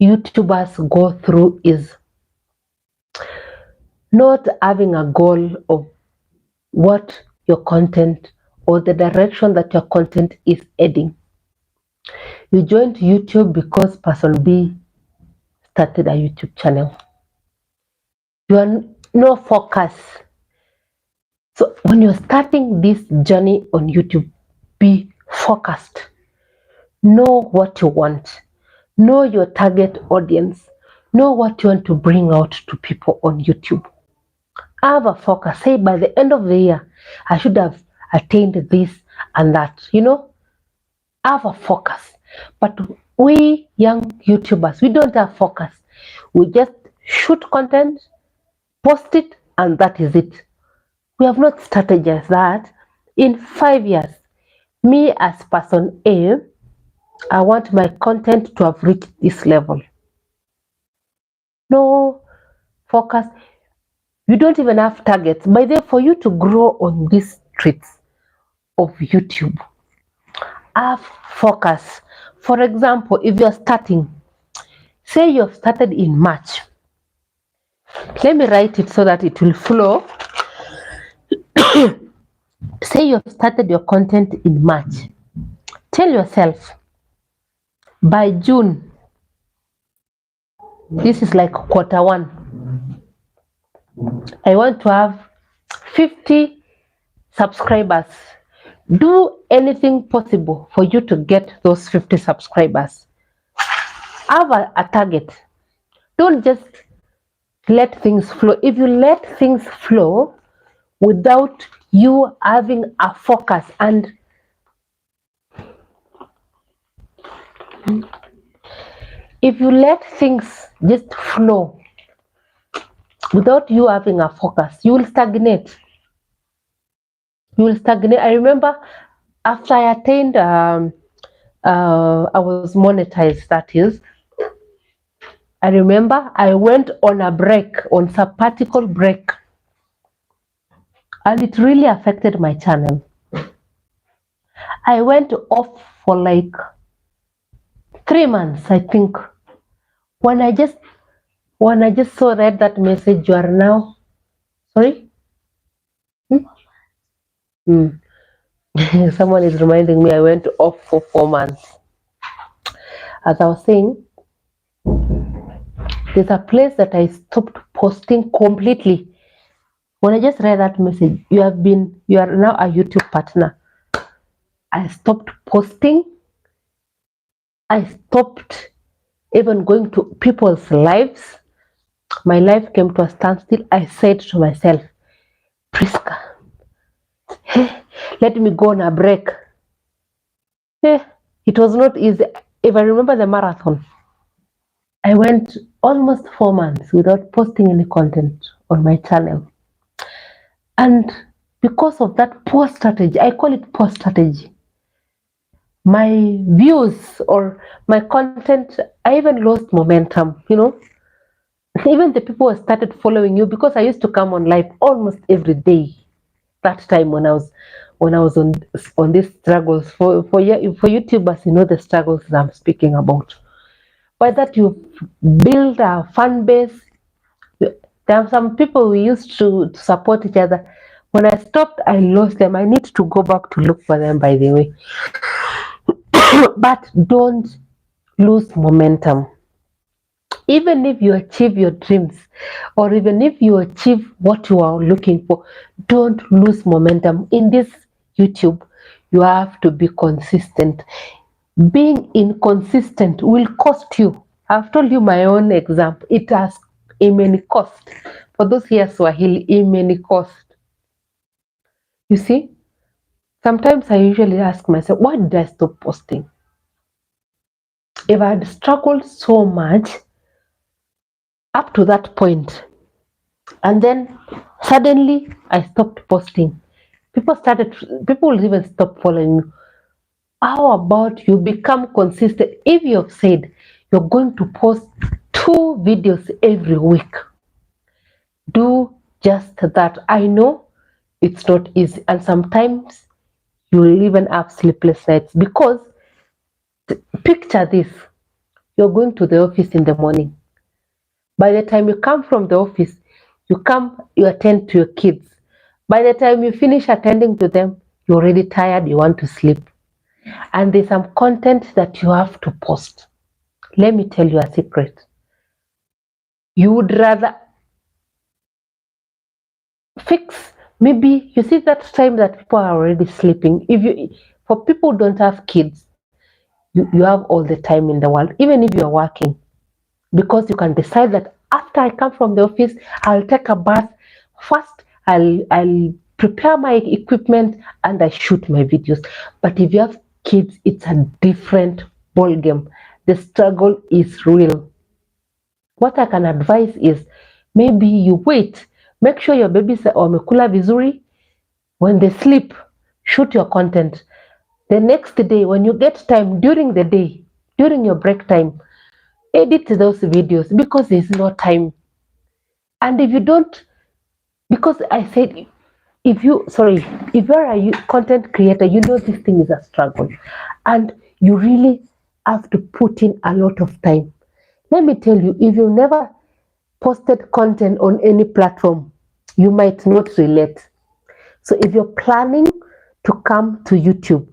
YouTubers go through is not having a goal of what your content or the direction that your content is heading. You joined YouTube because person B started a YouTube channel. You are no focus. So when you're starting this journey on YouTube, be focused. Know what you want. Know your target audience. Know what you want to bring out to people on YouTube. Have a focus. Say by the end of the year, I should have attained this and that. Have a focus. But We young YouTubers, we don't have focus. We just shoot content, post it, and that is it. We have not strategized that in 5 years. Me as person A, I want my content to have reached this level. No focus. You don't even have targets. By the way, for you to grow on these streets of YouTube, have focus. For example, if you're starting, say you've started in March. Let me write it so that it will flow. Say you've started your content in March. Tell yourself, by June, this is like Q1, I want to have 50 subscribers. Do anything possible for you to get those 50 subscribers. Have a target. Don't just let things flow. If you let things flow without you having a focus, and if you let things just flow without you having a focus, you will stagnate. You will stagnate. I remember after I attained, I was monetized, that is. I remember I went on a break, on sabbatical break, and it really affected my channel. I went off for like 3 months, I think. When I just read that message, you are now sorry. Someone is reminding me I went off for 4 months. As I was saying, there's a place that I stopped posting completely. When I just read that message, you are now a YouTube partner. I stopped posting. I stopped even going to people's lives. My life came to a standstill. I said to myself, Priska, let me go on a break. It was not easy. If I remember the marathon, I went almost 4 months without posting any content on my channel. And because of that poor strategy, I call it poor strategy, my views or my content, I even lost momentum, Even the people who started following you, because I used to come on live almost every day. That time when I was on these struggles for YouTubers, the struggles that I'm speaking about. By that you build a fan base. There are some people we used to support each other. When I stopped, I lost them. I need to go back to look for them, by the way. But don't lose momentum. Even if you achieve your dreams, or even if you achieve what you are looking for, don't lose momentum. In this YouTube, you have to be consistent. Being inconsistent will cost you. I've told you my own example. It has a many cost. For those here Swahili, a many cost. You see, sometimes I usually ask myself, why did I stop posting? If I had struggled so much up to that point, and then suddenly I stopped posting, people will even stop following you. How about you become consistent? If you have said you're going to post 2 videos every week, do just that. I know it's not easy, and sometimes you will even have sleepless nights, because picture this: you're going to the office in the morning. By the time you come from the office, you attend to your kids. By the time you finish attending to them, you're already tired, you want to sleep. And there's some content that you have to post. Let me tell you a secret. You would rather fix, maybe you see that time that people are already sleeping. For people who don't have kids, you have all the time in the world, even if you're working, because you can decide that after I come from the office, I'll take a bath. First, I'll prepare my equipment and I shoot my videos. But if you have kids, it's a different ball game. the struggle is real. What I can advise is maybe you wait, make sure your babies wamekula vizuri. When they sleep, shoot your content. The next day, when you get time during the day, during your break time, edit those videos because there's no time. And if you don't, because I said, if you're a content creator, you know this thing is a struggle and you really have to put in a lot of time. Let me tell you, if you never posted content on any platform, you might not relate. So if you're planning to come to YouTube,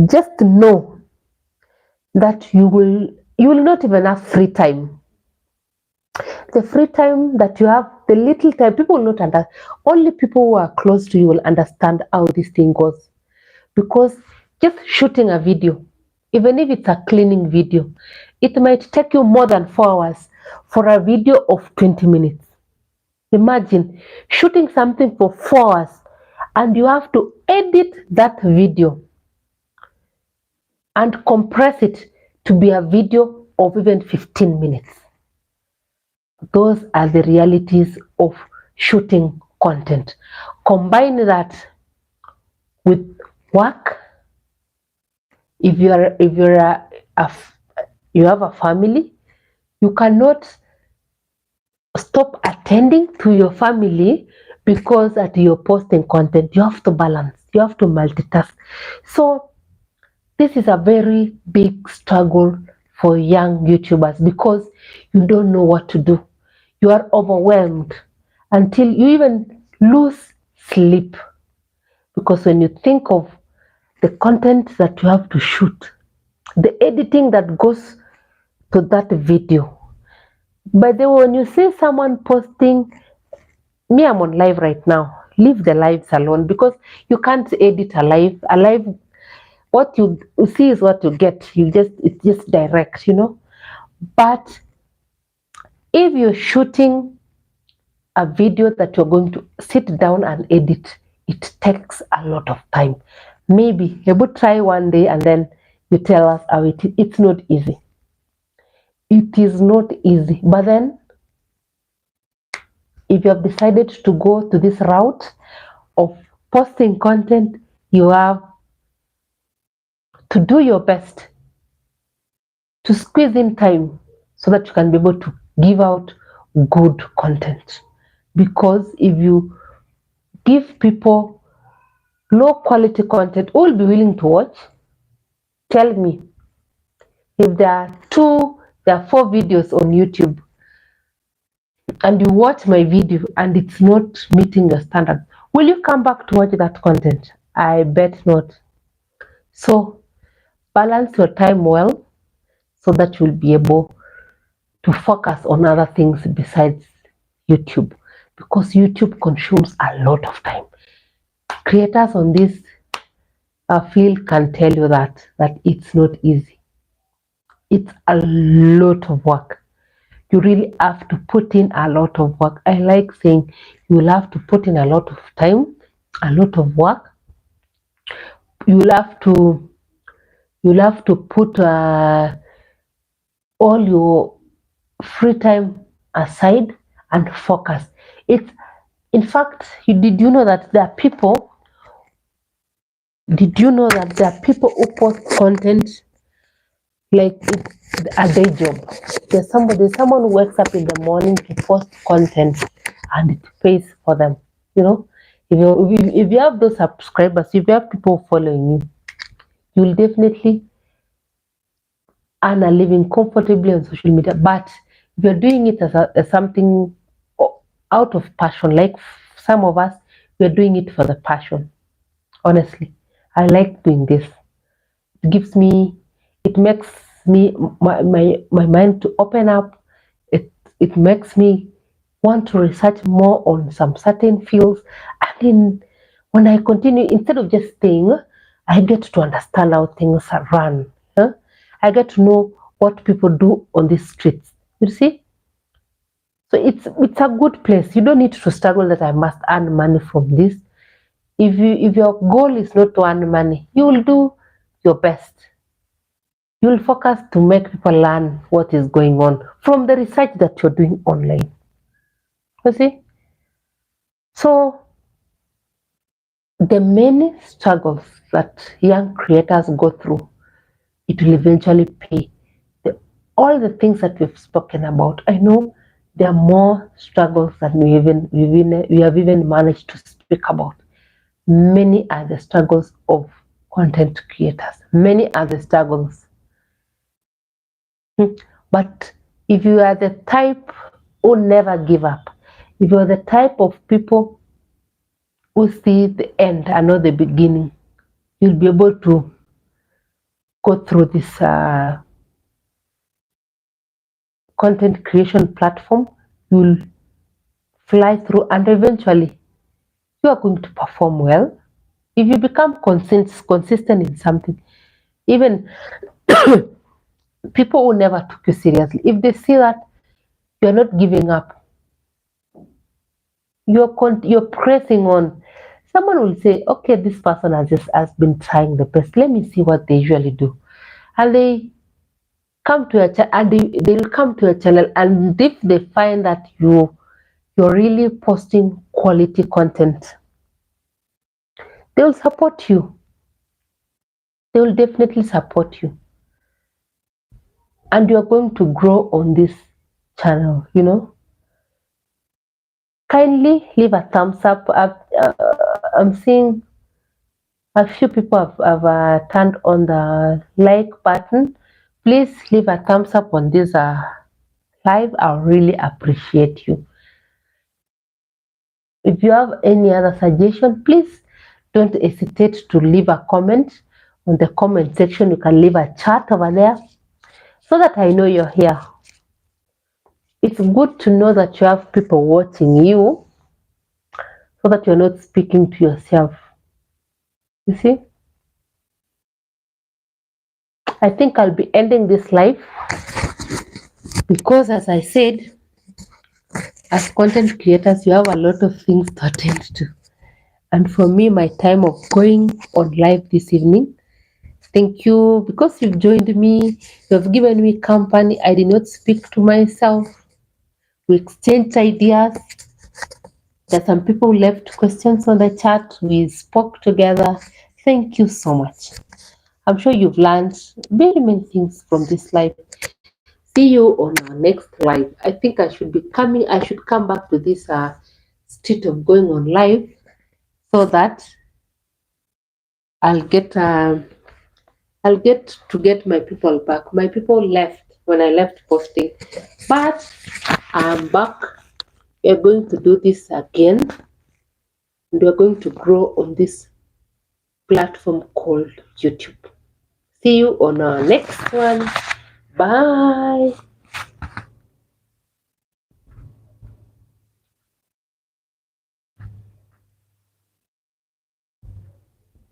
just know that you will not even have free time. The free time that you have, the little time, people will not understand. Only people who are close to you will understand how this thing goes. Because just shooting a video, even if it's a cleaning video, it might take you more than 4 hours for a video of 20 minutes. Imagine shooting something for 4 hours and you have to edit that video and compress it to be a video of even 15 minutes. Those are the realities of shooting content. Combine that with work. If you have a family, you cannot stop attending to your family because that you're posting content. You have to balance, you have to multitask. So this is a very big struggle for young YouTubers because you don't know what to do. You are overwhelmed until you even lose sleep. Because when you think of the content that you have to shoot, the editing that goes to that video. By the way, when you see someone posting, me, I'm on live right now. Leave the lives alone because you can't edit a live. A live, what you see is what you get. It's just direct, But if you're shooting a video that you're going to sit down and edit, it takes a lot of time. Maybe you would try one day and then you tell us how it is. It's not easy. It is not easy. But then, if you have decided to go to this route of posting content, you have to do your best to squeeze in time so that you can be able to give out good content. Because if you give people low quality content, who will be willing to watch? Tell me. If there are 4 videos on YouTube and you watch my video and it's not meeting your standard, will you come back to watch that content? I bet not. So balance your time well so that you'll be able to focus on other things besides YouTube, because YouTube consumes a lot of time. Creators on this field can tell you that it's not easy. It's a lot of work. You really have to put in a lot of work. I like saying you will have to put in a lot of time, a lot of work. You'll have to put all your free time aside and focus. In fact, did you know that there are people who post content like it's a day job? There's someone who wakes up in the morning to post content and it pays for them. If you have those subscribers, if you have people following you, you'll definitely earn a living comfortably on social media. But if you're doing it as something out of passion, like some of us, we're doing it for the passion. Honestly, I like doing this. It makes my mind to open up. It makes me want to research more on some certain fields. And then when I continue, instead of just staying, I get to understand how things are run. I get to know what people do on the streets. You see? So it's a good place. You don't need to struggle that I must earn money from this. If your goal is not to earn money, you will do your best. You'll focus to make people learn what is going on from the research that you're doing online. You see? So the many struggles that young creators go through, it will eventually pay. All the things that we've spoken about, I know there are more struggles than we have even managed to speak about. Many are the struggles of content creators. Many are the struggles. But if you are the type who never give up, if you are the type of people who see the end and not the beginning, you'll be able to go through this content creation platform. You'll fly through, and eventually you are going to perform well. If you become consistent in something, even people who never took you seriously, if they see that you're not giving up, you're pressing on, someone will say, okay, this person has been trying the best. Let me see what they usually do, and they come to your and they'll come to your channel, and if they find that you're really posting quality content, they will support you. They will definitely support you, and you're going to grow on this channel. Kindly leave a thumbs up. I'm seeing a few people have turned on the like button. Please leave a thumbs up on this live. I'll really appreciate you. If you have any other suggestion, please don't hesitate to leave a comment on the comment section. You can leave a chat over there so that I know you're here. It's good to know that you have people watching you so that you're not speaking to yourself. You see? I think I'll be ending this live because, as I said, as content creators, you have a lot of things to attend to. And for me, my time of going on live this evening, thank you because you've joined me, you have given me company. I did not speak to myself. We exchanged ideas. There are some people who left questions on the chat. We spoke together. Thank you so much. I'm sure you've learned very many things from this live. See you on our next live. I think I should come back to this state of going on live so that I'll get to get my people back. My people left when I left posting, but I'm back. We're going to do this again, and we're going to grow on this platform called YouTube. See you on our next one. Bye.